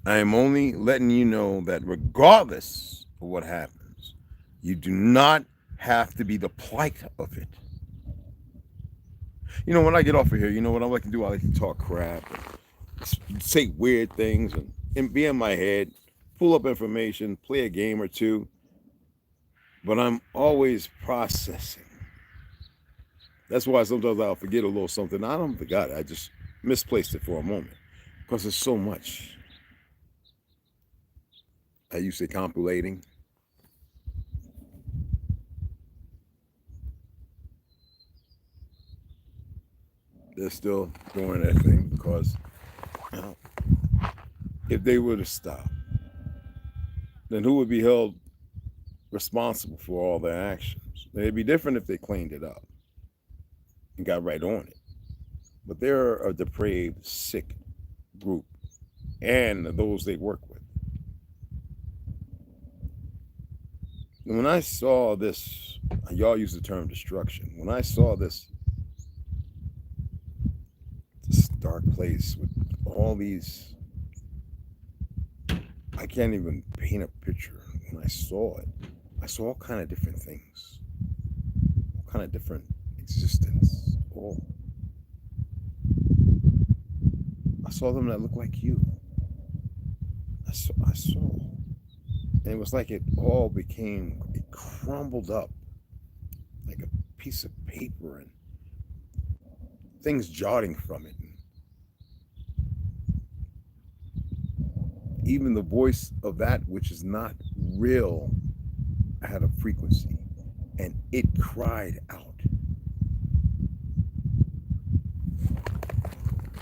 I am only letting you know that regardless of what happens, you do not have to be the plight of it. You know, when I get off of here, you know what I like to do? I like to talk crap, and say weird things, and be in my head, pull up information, play a game or two. But I'm always processing. That's why sometimes I'll forget a little something. I don't forget it. I just misplaced it for a moment, because there's so much. I used to say compilating. They're still doing that thing, because if they were to stop, then who would be held responsible for all their actions? It'd be different if they cleaned it up and got right on it. But they're a depraved, sick group and those they work with. And when I saw this, y'all use the term destruction. When I saw this dark place with all these, I can't even paint a picture. When I saw it, I saw all kind of different things, all kind of different existence. All I saw them that looked like you. I saw, and it was like it all became, it crumbled up like a piece of paper and things jotting from it. Even the voice of that which is not real had a frequency, and it cried out.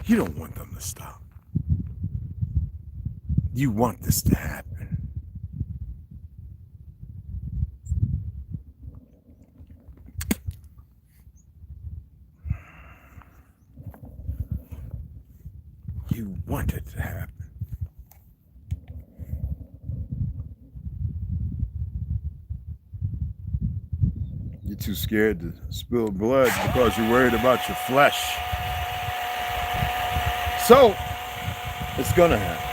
You don't want them to stop. You want this to happen. You want it to happen. You're too scared to spill blood because you're worried about your flesh. So, it's gonna happen.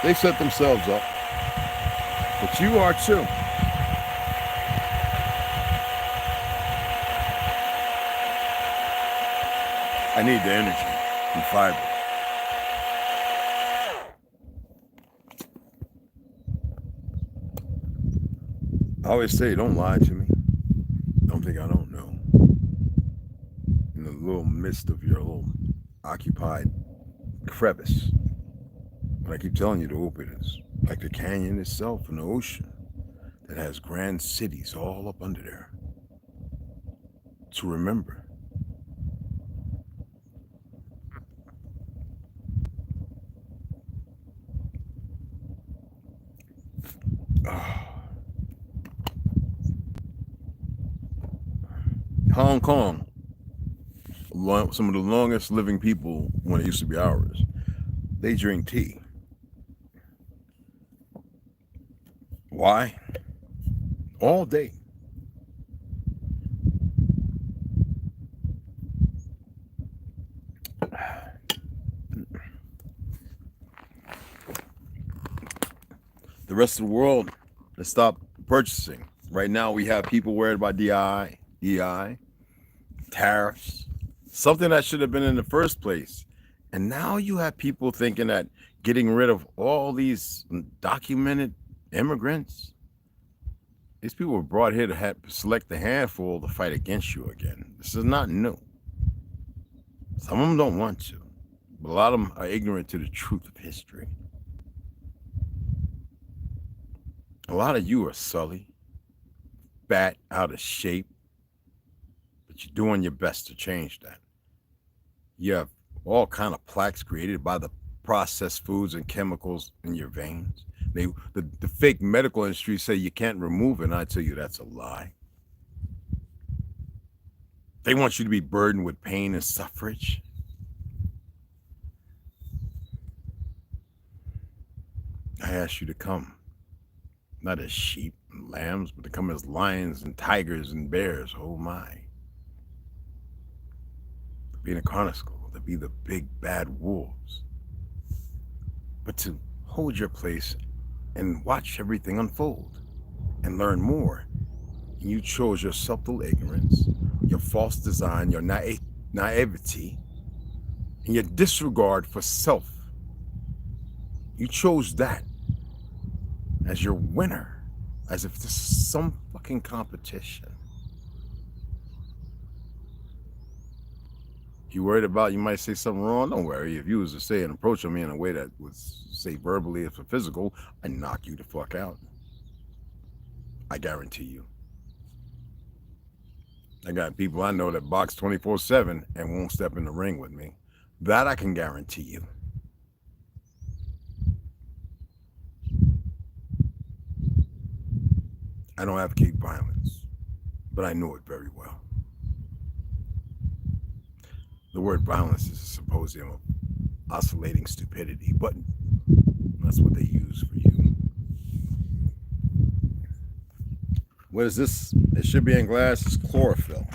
They set themselves up, but you are too. I need the energy and fiber. I always say, don't lie to me. Don't think I don't know. In the little midst of your little occupied crevice, but I keep telling you to open it. It's like the canyon itself in the ocean that has grand cities all up under there. To remember. Hong Kong, some of the longest living people when it used to be ours, they drink tea. Why? All day. The rest of the world has stopped purchasing. Right now we have people worried about DI, tariffs, something that should have been in the first place. And now you have people thinking that getting rid of all these documented immigrants, these people were brought here to select a handful to fight against you again. This is not new. Some of them don't want to, but a lot of them are ignorant to the truth of history. A lot of you are sully, fat, out of shape, but you're doing your best to change that. You have all kind of plaques created by the processed foods and chemicals in your veins. The fake medical industry say you can't remove it, and I tell you that's a lie. They want you to be burdened with pain and suffrage. I ask you to come, not as sheep and lambs, but to come as lions and tigers and bears. Oh my. To be in a carnival, to be the big bad wolves. But to hold your place and watch everything unfold and learn more. And you chose your subtle ignorance, your false design, your naivety, and your disregard for self. You chose that as your winner, as if this is some fucking competition. You worried about you might say something wrong? Don't worry. If you was to say and approach me in a way that would say verbally if physical, I'd knock you the fuck out. I guarantee you. I got people I know that box 24/7 and won't step in the ring with me. That I can guarantee you. I don't advocate violence, but I know it very well. The word violence is a symposium of oscillating stupidity button. That's what they use for you. What is this? It should be in glass. It's chlorophyll.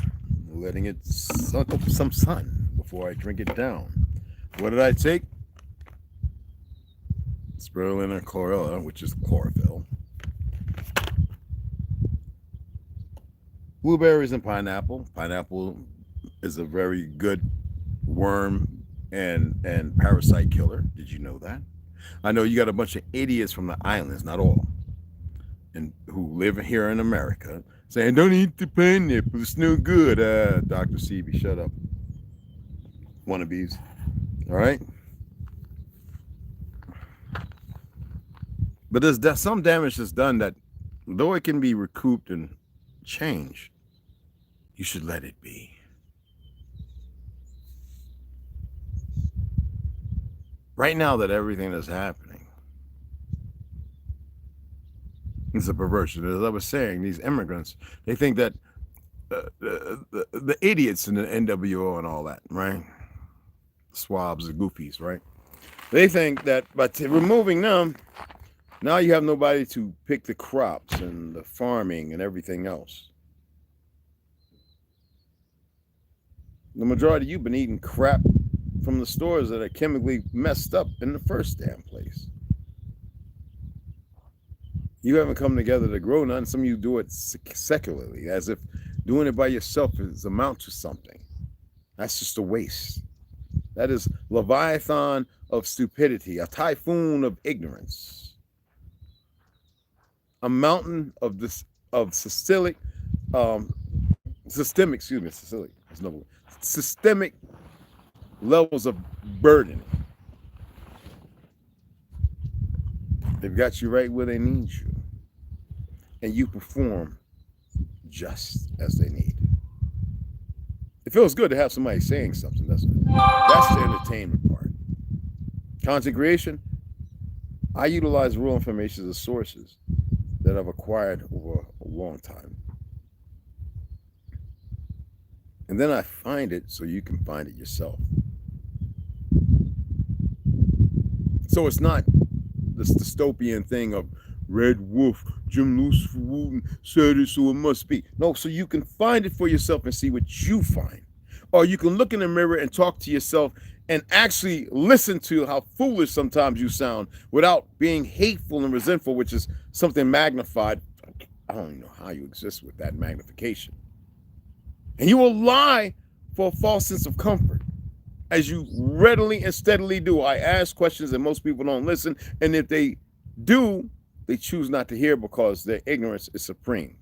I'm letting it suck up some sun before I drink it down. What did I take? Spirulina chlorella, which is chlorophyll. Blueberries and pineapple. Pineapple is a very good worm and parasite killer. Did you know that? I know you got a bunch of idiots from the islands, not all, and who live here in America, saying, don't eat the pineapple, it's no good. Dr. CB, shut up. Wannabes. All right? But there's some damage that's done that, though it can be recouped and changed, you should let it be. Right now that everything that's happening is a perversion. As I was saying, these immigrants, they think that the idiots in the NWO and all that, right? Swabs, the goofies, right? They think that by removing them, now you have nobody to pick the crops and the farming and everything else. The majority of you been eating crap from the stores that are chemically messed up in the first damn place. You haven't come together to grow none. Some of you do it secularly, as if doing it by yourself is amount to something. That's just a waste. That is Leviathan of stupidity, a typhoon of ignorance, a mountain of this systemic levels of burden. They've got you right where they need you, and you perform just as they need. It feels good to have somebody saying something, doesn't it? That's the entertainment part. Content creation, I utilize real information as sources that I've acquired over a long time. And then I find it so you can find it yourself. So it's not this dystopian thing of Red Wolf, Jim Lucifer Wooten said it, so it must be. No, so you can find it for yourself and see what you find. Or you can look in the mirror and talk to yourself and actually listen to how foolish sometimes you sound without being hateful and resentful, which is something magnified. I don't even know how you exist with that magnification. And you will lie for a false sense of comfort, as you readily and steadily do. I ask questions and most people don't listen. And if they do, they choose not to hear because their ignorance is supreme,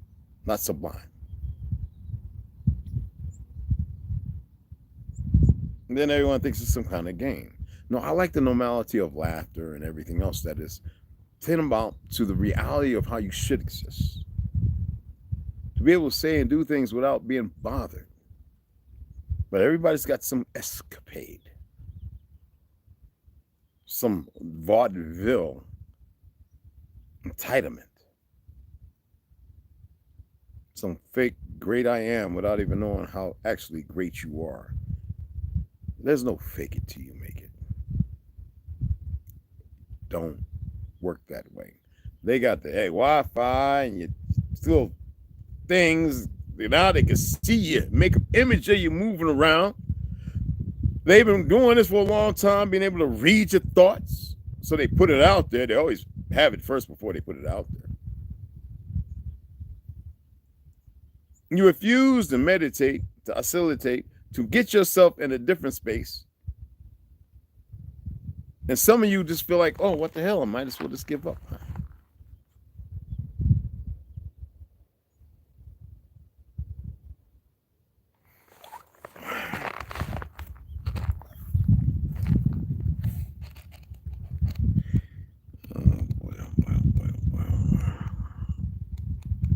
not sublime. And then everyone thinks it's some kind of game. No, I like the normality of laughter and everything else that is tantamount to the reality of how you should exist. To be able to say and do things without being bothered. But everybody's got some escapade, some vaudeville entitlement, some fake great I am without even knowing how actually great you are. There's no fake it till you make it. Don't work that way. They got the Wi-Fi and you still things. Now they can see you, make an image of you moving around. They've been doing this for a long time, being able to read your thoughts. So they put it out there. They always have it first before they put it out there. You refuse to meditate, to oscillate, to get yourself in a different space. And some of you just feel like, oh, what the hell? I might as well just give up.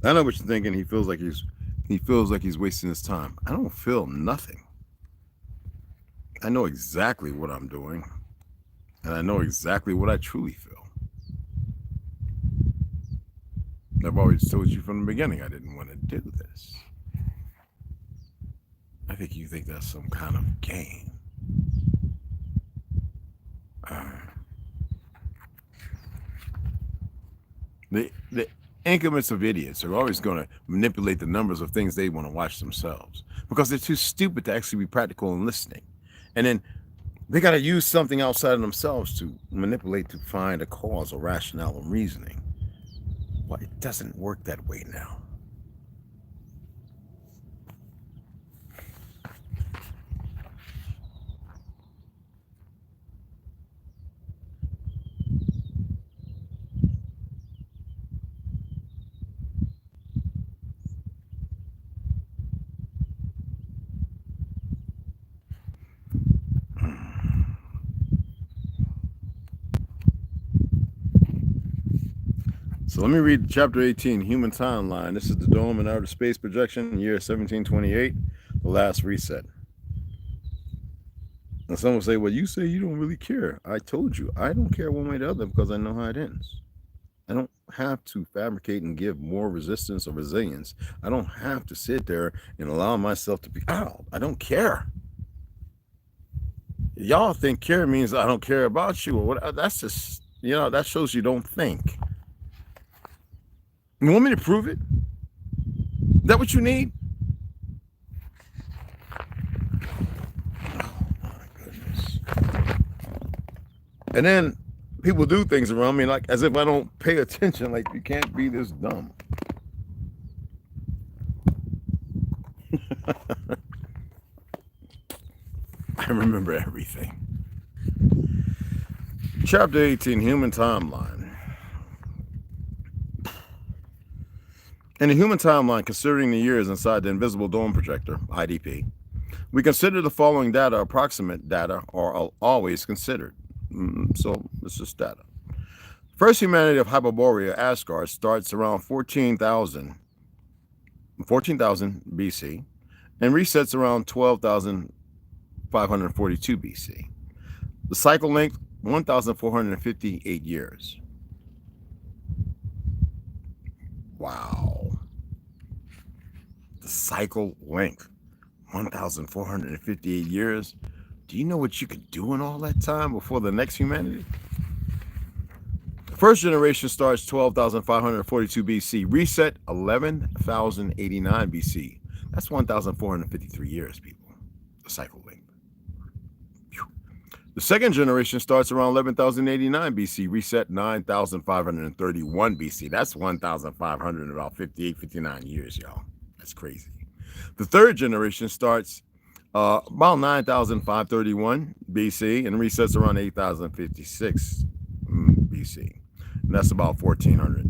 I know what you're thinking. He feels like he's wasting his time. I don't feel nothing. I know exactly what I'm doing, and I know exactly what I truly feel. I've always told you from the beginning I didn't want to do this. I think you think that's some kind of game. The increments of idiots are always going to manipulate the numbers of things they want to watch themselves because they're too stupid to actually be practical and listening. And then they got to use something outside of themselves to manipulate to find a cause or rationale and reasoning. Well, it doesn't work that way now. So let me read chapter 18, Human Timeline. This is the Dome and Outer Space Projection, year 1728, the last reset. And some will say, well, you say you don't really care. I told you, I don't care one way or the other because I know how it ends. I don't have to fabricate and give more resistance or resilience. I don't have to sit there and allow myself to be out. I don't care. Y'all think care means I don't care about you or what? That's just, you know, that shows you don't think. You want me to prove it? Is that what you need? Oh my goodness. And then people do things around me like as if I don't pay attention, like you can't be this dumb. I remember everything. Chapter 18, Human Timeline. In the human timeline, considering the years inside the invisible dome projector, IDP, we consider the following data. Approximate data are always considered. So it's just data. First humanity of Hyperborea, Asgard, starts around 14,000 BC and resets around 12,542 BC. The cycle length, 1,458 years. Wow. The cycle length, 1,458 years. Do you know what you could do in all that time before the next humanity? The first generation starts 12,542 BC, reset 11,089 BC. That's 1,453 years, people. The cycle length. The second generation starts around 11,089 BC, reset 9,531 BC. That's 1,500, about 58, 59 years, y'all. That's crazy. The third generation starts about 9,531 BC and resets around 8,056 BC. And that's about 1,400.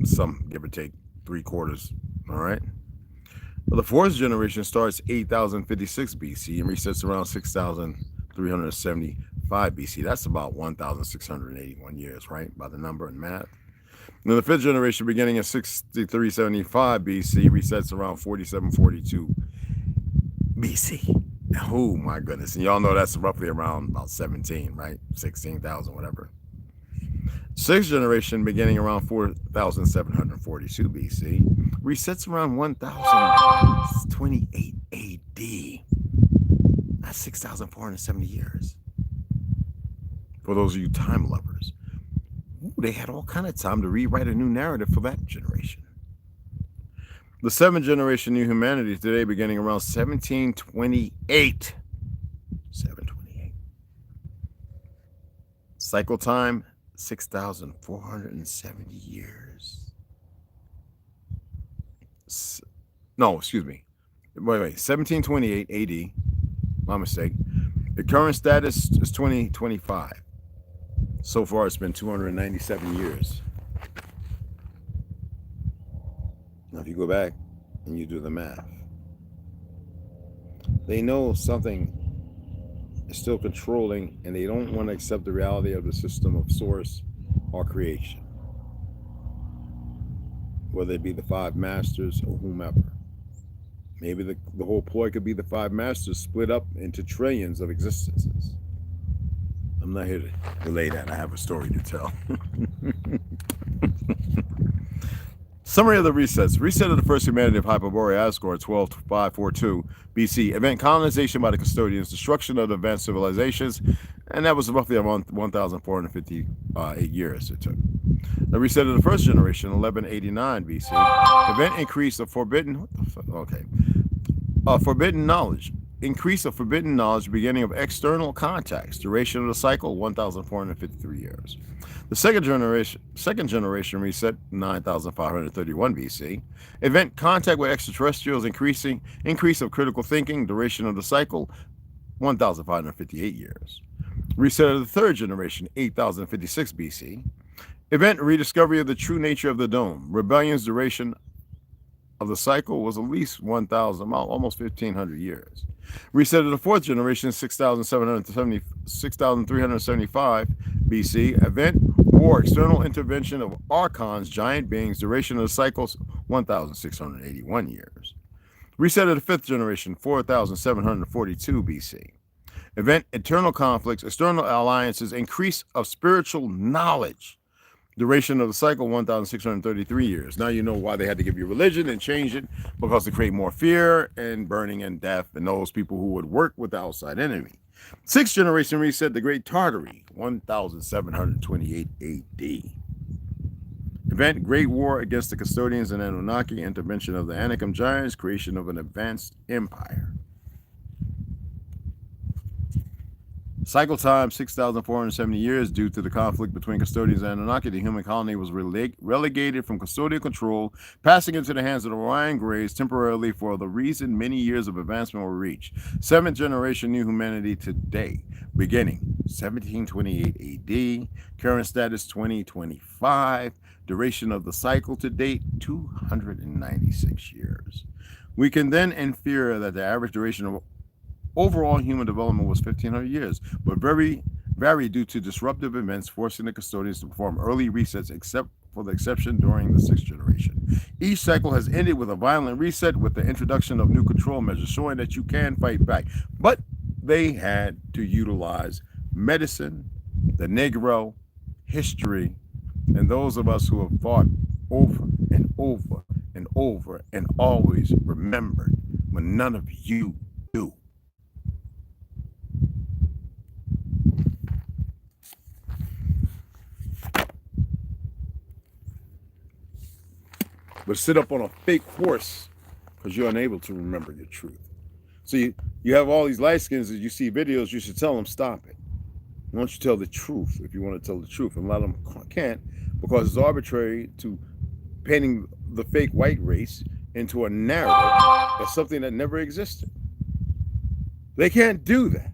Some, give or take, 3/4. All right. Well, the fourth generation starts 8,056 BC and resets around 6,375 BC. That's about 1,681 years, right? By the number and math. And the fifth generation, beginning in 6375 BC, resets around 4742 BC. Oh my goodness. And y'all know that's roughly around about 17, right? 16,000, whatever. Sixth generation, beginning around 4,742 BC, resets around 1,028 AD. That's 6,470 years. For those of you time lovers, they had all kind of time to rewrite a new narrative for that generation. The seventh generation new humanity today, beginning around 1728. 728. Cycle time, 6,470 years. No, excuse me. Wait, 1728 AD. My mistake. The current status is 2025. So far, it's been 297 years. Now, if you go back and you do the math, they know something is still controlling, and they don't want to accept the reality of the system of source or creation, whether it be the five masters or whomever. Maybe the whole ploy could be the five masters split up into trillions of existences. I'm not here to relay that. I have a story to tell. Summary of the resets. Reset of the first humanity of Hyperborea, Asgard, 12,542 BC. Event colonization by the custodians, destruction of the advanced civilizations, And that was roughly around 1,458 years it took. The reset of the first generation, 1189 BC, event increase of forbidden knowledge. Increase of forbidden knowledge, beginning of external contacts. Duration of the cycle, 1,453 years. The second generation reset, 9,531 BC. Event contact with extraterrestrials, increase of critical thinking. Duration of the cycle, 1,558 years. Reset of the third generation, 8,056 BC. Event rediscovery of the true nature of the dome. Rebellion's duration of the cycle was at least 1,000, almost 1,500 years. Reset of the fourth generation, 6,375 BC. Event war, external intervention of archons, giant beings. Duration of the cycles, 1,681 years. Reset of the fifth generation, 4,742 BC. Event internal conflicts, external alliances, increase of spiritual knowledge. Duration of the cycle, 1,633 years. Now you know why they had to give you religion and change it, because to create more fear and burning and death and those people who would work with the outside enemy. Sixth generation reset, the Great Tartary, 1,728 AD. Event, Great War against the Custodians and Anunnaki, intervention of the Anakim giants, creation of an advanced empire. Cycle time, 6,470 years. Due to the conflict between custodians and Anunnaki, the human colony was relegated from custodial control, passing into the hands of the Orion Greys temporarily. For the reason many years of advancement were reached. Seventh generation new humanity today, beginning 1728 AD, current status 2025, duration of the cycle to date 296 years. We can then infer that the average duration of overall human development was 1,500 years, but very due to disruptive events forcing the custodians to perform early resets, except for the exception during the sixth generation. Each cycle has ended with a violent reset with the introduction of new control measures, showing that you can fight back. But they had to utilize medicine, the Negro, history, and those of us who have fought over and over and over and always remembered when none of you do. But sit up on a fake horse because you're unable to remember your truth. So you have all these light skins, as you see videos, you should tell them stop it. Why don't you tell the truth if you want to tell the truth? And a lot of them can't, because it's arbitrary to painting the fake white race into a narrative as something that never existed. They can't do that.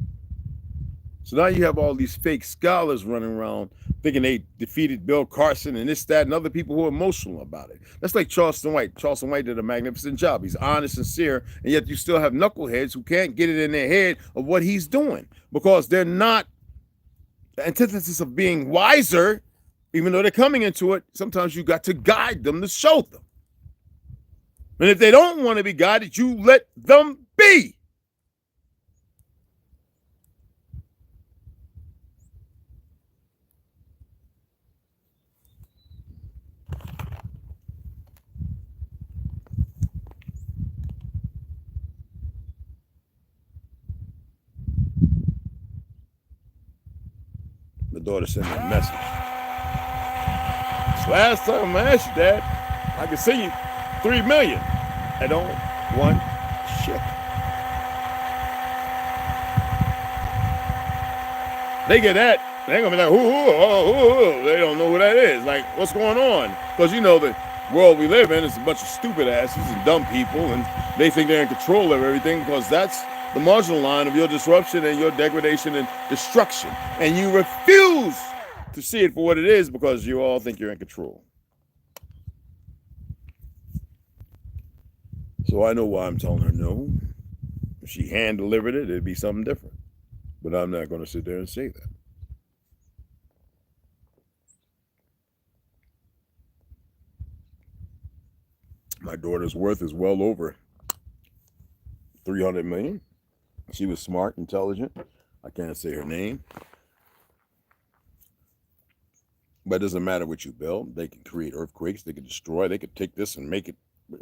So now you have all these fake scholars running around thinking they defeated Bill Carson and this, that, and other people who are emotional about it. That's like Charleston White. Charleston White did a magnificent job. He's honest, sincere, and yet you still have knuckleheads who can't get it in their head of what he's doing because they're not the antithesis of being wiser, even though they're coming into it. Sometimes you got to guide them to show them. And if they don't want to be guided, you let them be. The daughter sent me a message. Last time I asked you, Dad, I could send you $3 million. I don't want shit. They get that, they're gonna be like, ooh. They don't know who that is. Like, what's going on? Because you know the world we live in is a bunch of stupid asses and dumb people, and they think they're in control of everything because that's the marginal line of your disruption and your degradation and destruction. And you refuse to see it for what it is because you all think you're in control. So I know why I'm telling her no. If she hand delivered it, it'd be something different. But I'm not going to sit there and say that. My daughter's worth is well over $300 million. She was smart, intelligent. I can't say her name. But it doesn't matter what you build. They can create earthquakes. They can destroy. They could take this and make it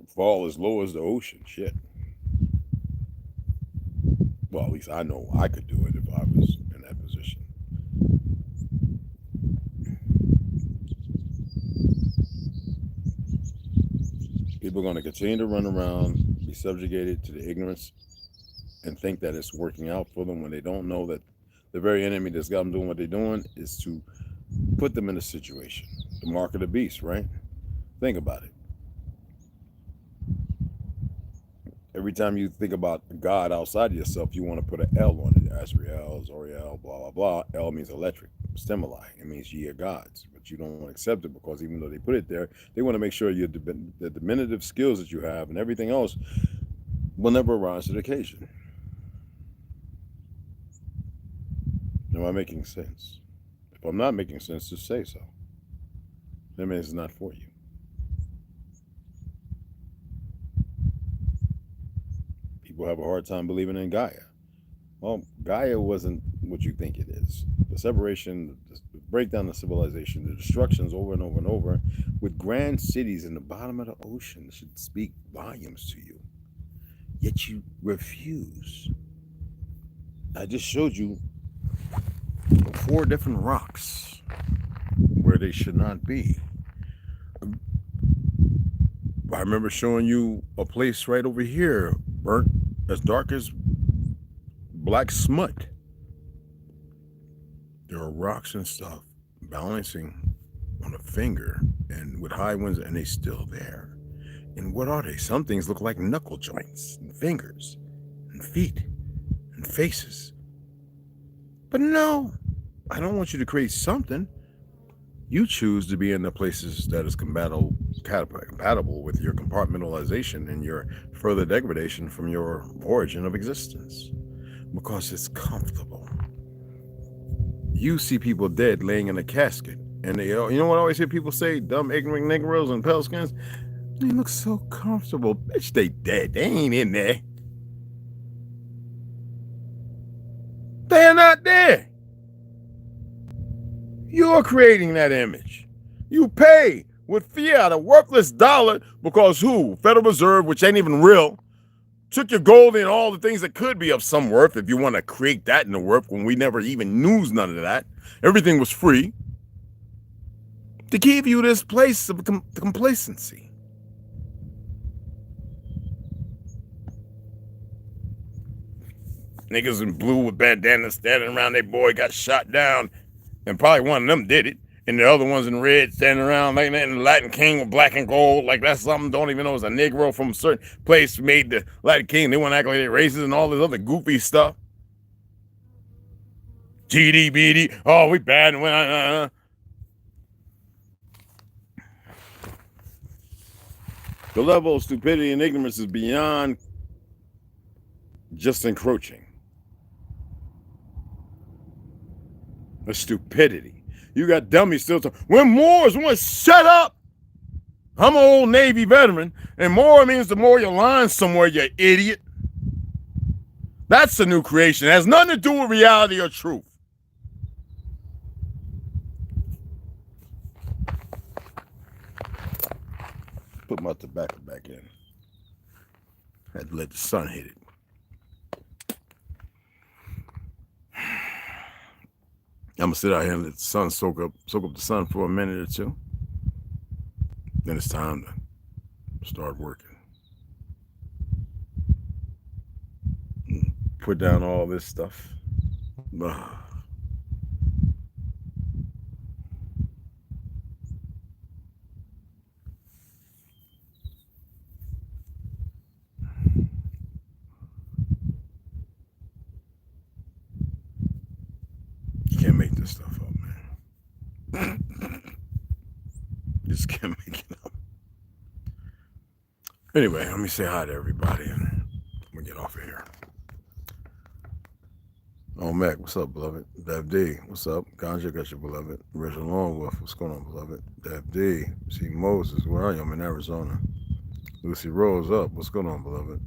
fall as low as the ocean. Shit. Well, at least I know I could do it if I was in that position. people are going to continue to run around, be subjugated to the ignorance, and think that it's working out for them when they don't know that the very enemy that's got them doing what they're doing is to put them in a situation. The mark of the beast, right? Think about it. Every time you think about God outside of yourself, you want to put an L on it. Asriel, Zoriel, blah, blah, blah. L means electric, stimuli. It means ye are gods. But you don't want to accept it because even though they put it there, they want to make sure the diminutive skills that you have and everything else will never rise to the occasion. Am I making sense? If I'm not making sense, just say so. That means it's not for you. People have a hard time believing in Gaia. Well, Gaia wasn't what you think it is. The separation, the breakdown of civilization, the destructions over and over and over, with grand cities in the bottom of the ocean should speak volumes to you. Yet you refuse. I just showed you 4 different rocks where they should not be. I remember showing you a place right over here, burnt as dark as black smut. There are rocks and stuff balancing on a finger and with high winds, and they still there. And what are they? Some things look like knuckle joints and fingers and feet and faces. But no, I don't want you to create something. You choose to be in the places that is compatible with your compartmentalization and your further degradation from your origin of existence, because it's comfortable. You see people dead laying in a casket, and they, you know what I always hear people say, dumb, ignorant Negroes and pale skins? They look so comfortable. Bitch, they dead. They ain't in there. They're not there. You're creating that image. You pay with fiat, a worthless dollar, because who? Federal Reserve, which ain't even real, took your gold and all the things that could be of some worth, if you want to create that in the worth, when we never even knew none of that. Everything was free. To give you this place of complacency. Niggas in blue with bandanas standing around their boy got shot down. And probably one of them did it. And the other ones in red standing around like that. And the Latin King with black and gold. Like that's something don't even know it's a Negro from a certain place made the Latin King. They want to act like they're racist and all this other goofy stuff. GD, BD. Oh, we bad. The level of stupidity and ignorance is beyond just encroaching. The stupidity. You got dummies still talking. When Moors want to shut up. I'm an old Navy veteran, and more means the more you line somewhere, you idiot. That's the new creation. It has nothing to do with reality or truth. Put my tobacco back in. Had to let the sun hit it. I'm gonna sit out here and let the sun soak up the sun for a minute or two. Then it's time to start working. Put down all this stuff. You can't make this stuff up, man. Just can't make it up. Anyway, let me say hi to everybody and I'm gonna get off of here. Oh, Mac, what's up, beloved? Dev D, what's up? Ganja, got your beloved. Original Lonewolf, what's going on, beloved? Dev D, see Moses, where are you? I'm in Arizona. Lucy Rose, up, what's going on, beloved?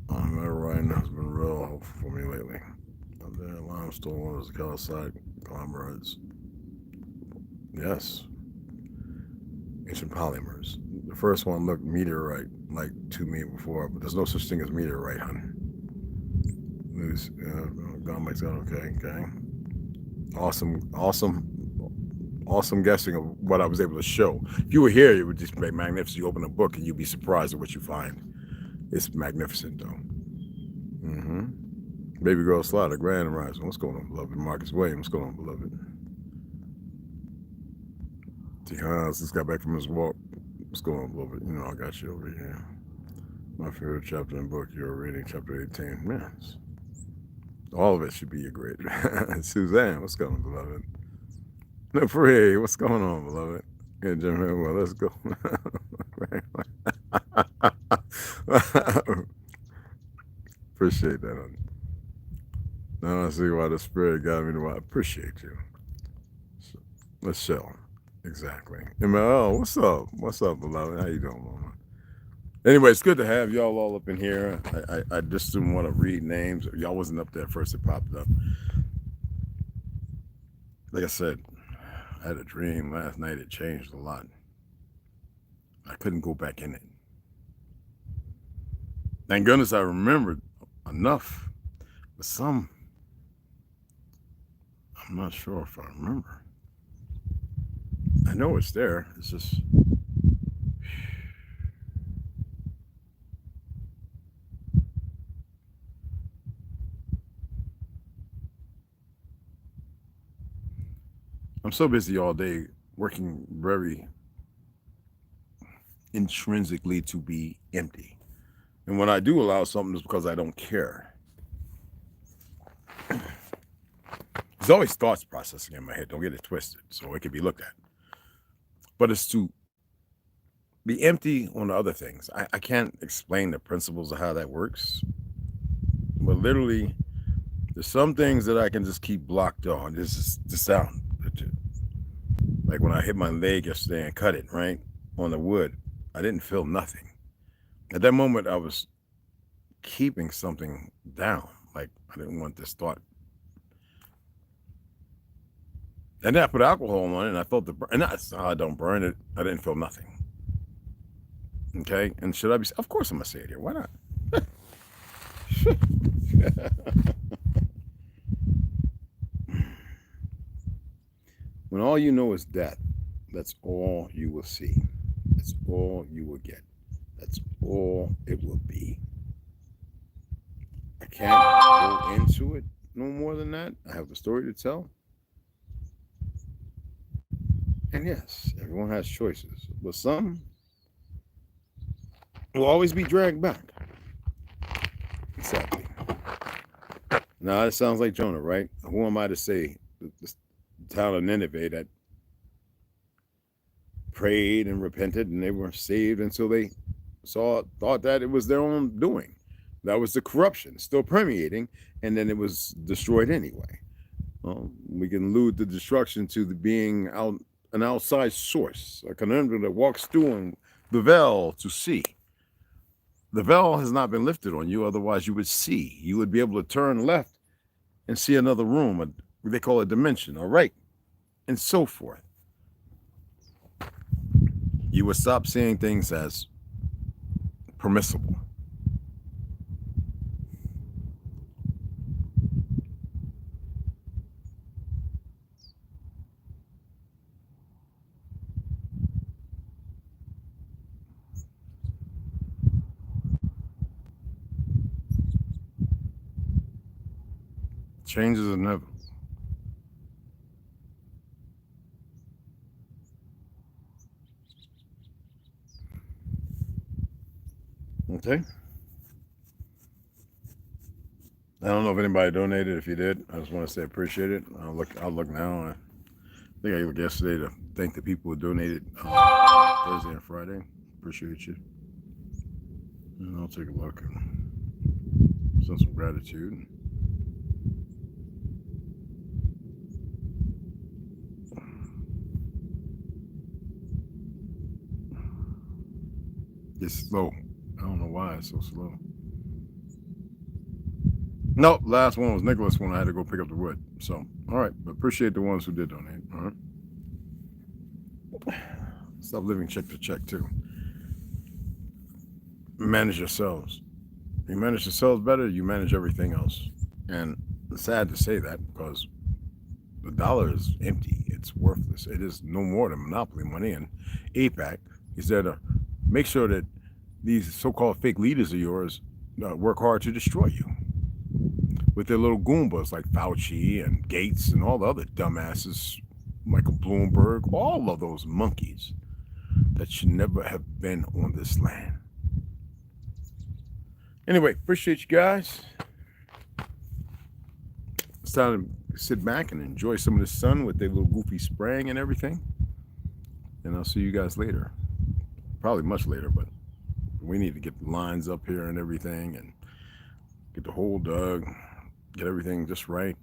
Ryan has been real helpful for me lately. The limestone waters, calcite conglomerates. Yes. Ancient polymers. The first one looked meteorite, like 2 meters before, but there's no such thing as meteorite, honey. Okay. Awesome awesome guessing of what I was able to show. If you were here, it would just be magnificent. You open a book and you'd be surprised at what you find. It's magnificent, though. Baby girl Slaughter, Grand Rising. What's going on, beloved? Marcus Williams, what's going on, beloved? T. Hans just got back from his walk. What's going on, beloved? You know I got you over here. My favorite chapter in the book, you're reading chapter 18. Man, all of it should be your grade. Suzanne, what's going on, beloved? No, Free, what's going on, beloved? Yeah, Jim, well, let's go. Appreciate that. Now I see why the spirit got me to. I appreciate you. So, let's show. Exactly. ML, what's up? What's up, beloved? How you doing, mama? Anyway, it's good to have y'all all up in here. I just didn't want to read names. Y'all wasn't up there at first. It popped up. Like I said, I had a dream last night. It changed a lot. I couldn't go back in it. Thank goodness I remembered enough. But some, I'm not sure if I remember. I know it's there. It's just... I'm so busy all day working very intrinsically to be empty. And when I do allow something, it's because I don't care. There's always thoughts processing in my head. Don't get it twisted. So it can be looked at. But it's to be empty on the other things. I can't explain the principles of how that works. But literally, there's some things that I can just keep blocked on. This is the sound. Like when I hit my leg yesterday and cut it, right, on the wood, I didn't feel nothing. At that moment, I was keeping something down. Like I didn't want this thought. And then I put alcohol on it and I felt the burn. And I don't burn it. I didn't feel nothing. Okay. And should I be? Of course I'm going to say it here. Why not? When all you know is death, that's all you will see. That's all you will get. That's all it will be. I can't go into it no more than that. I have a story to tell. And yes, everyone has choices, but some will always be dragged back. Exactly. Now, that sounds like Jonah, right? Who am I to say the town of Nineveh that prayed and repented and they were saved until they thought that it was their own doing? That was the corruption still permeating, and then it was destroyed anyway. Well, we can allude the destruction to the being out an outside source, a conundrum that walks through the veil to see. The veil has not been lifted on you, otherwise you would see. You would be able to turn left and see another room, they call it dimension, all right, and so forth. You would stop seeing things as permissible. Change is inevitable. Okay. I don't know if anybody donated. If you did, I just want to say appreciate it. I'll look now. I think I looked yesterday to thank the people who donated Thursday and Friday. Appreciate you. And I'll take a look and send some gratitude. It's slow. I don't know why it's so slow. Nope, last one was Nicholas when I had to go pick up the wood. So, all right, but appreciate the ones who did donate. All right. Stop living check to check too. Manage yourselves. You manage yourselves better, you manage everything else. And it's sad to say that because the dollar is empty. it's worthless. It is no more than monopoly money. And APAC is there to make sure that these so-called fake leaders of yours work hard to destroy you with their little goombas like Fauci and Gates and all the other dumbasses, Michael Bloomberg, all of those monkeys that should never have been on this land. Anyway, appreciate you guys. It's time to sit back and enjoy some of the sun with their little goofy spraying and everything. And I'll see you guys later. Probably much later, but we need to get the lines up here and everything and get the hole dug, get everything just right,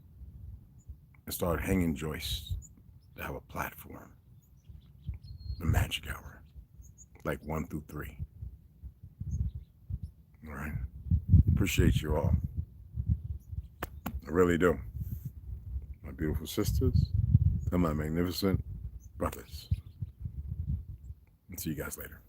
and start hanging joists to have a platform. The magic hour, like 1 through 3. All right. Appreciate you all. I really do. My beautiful sisters and my magnificent brothers. And see you guys later.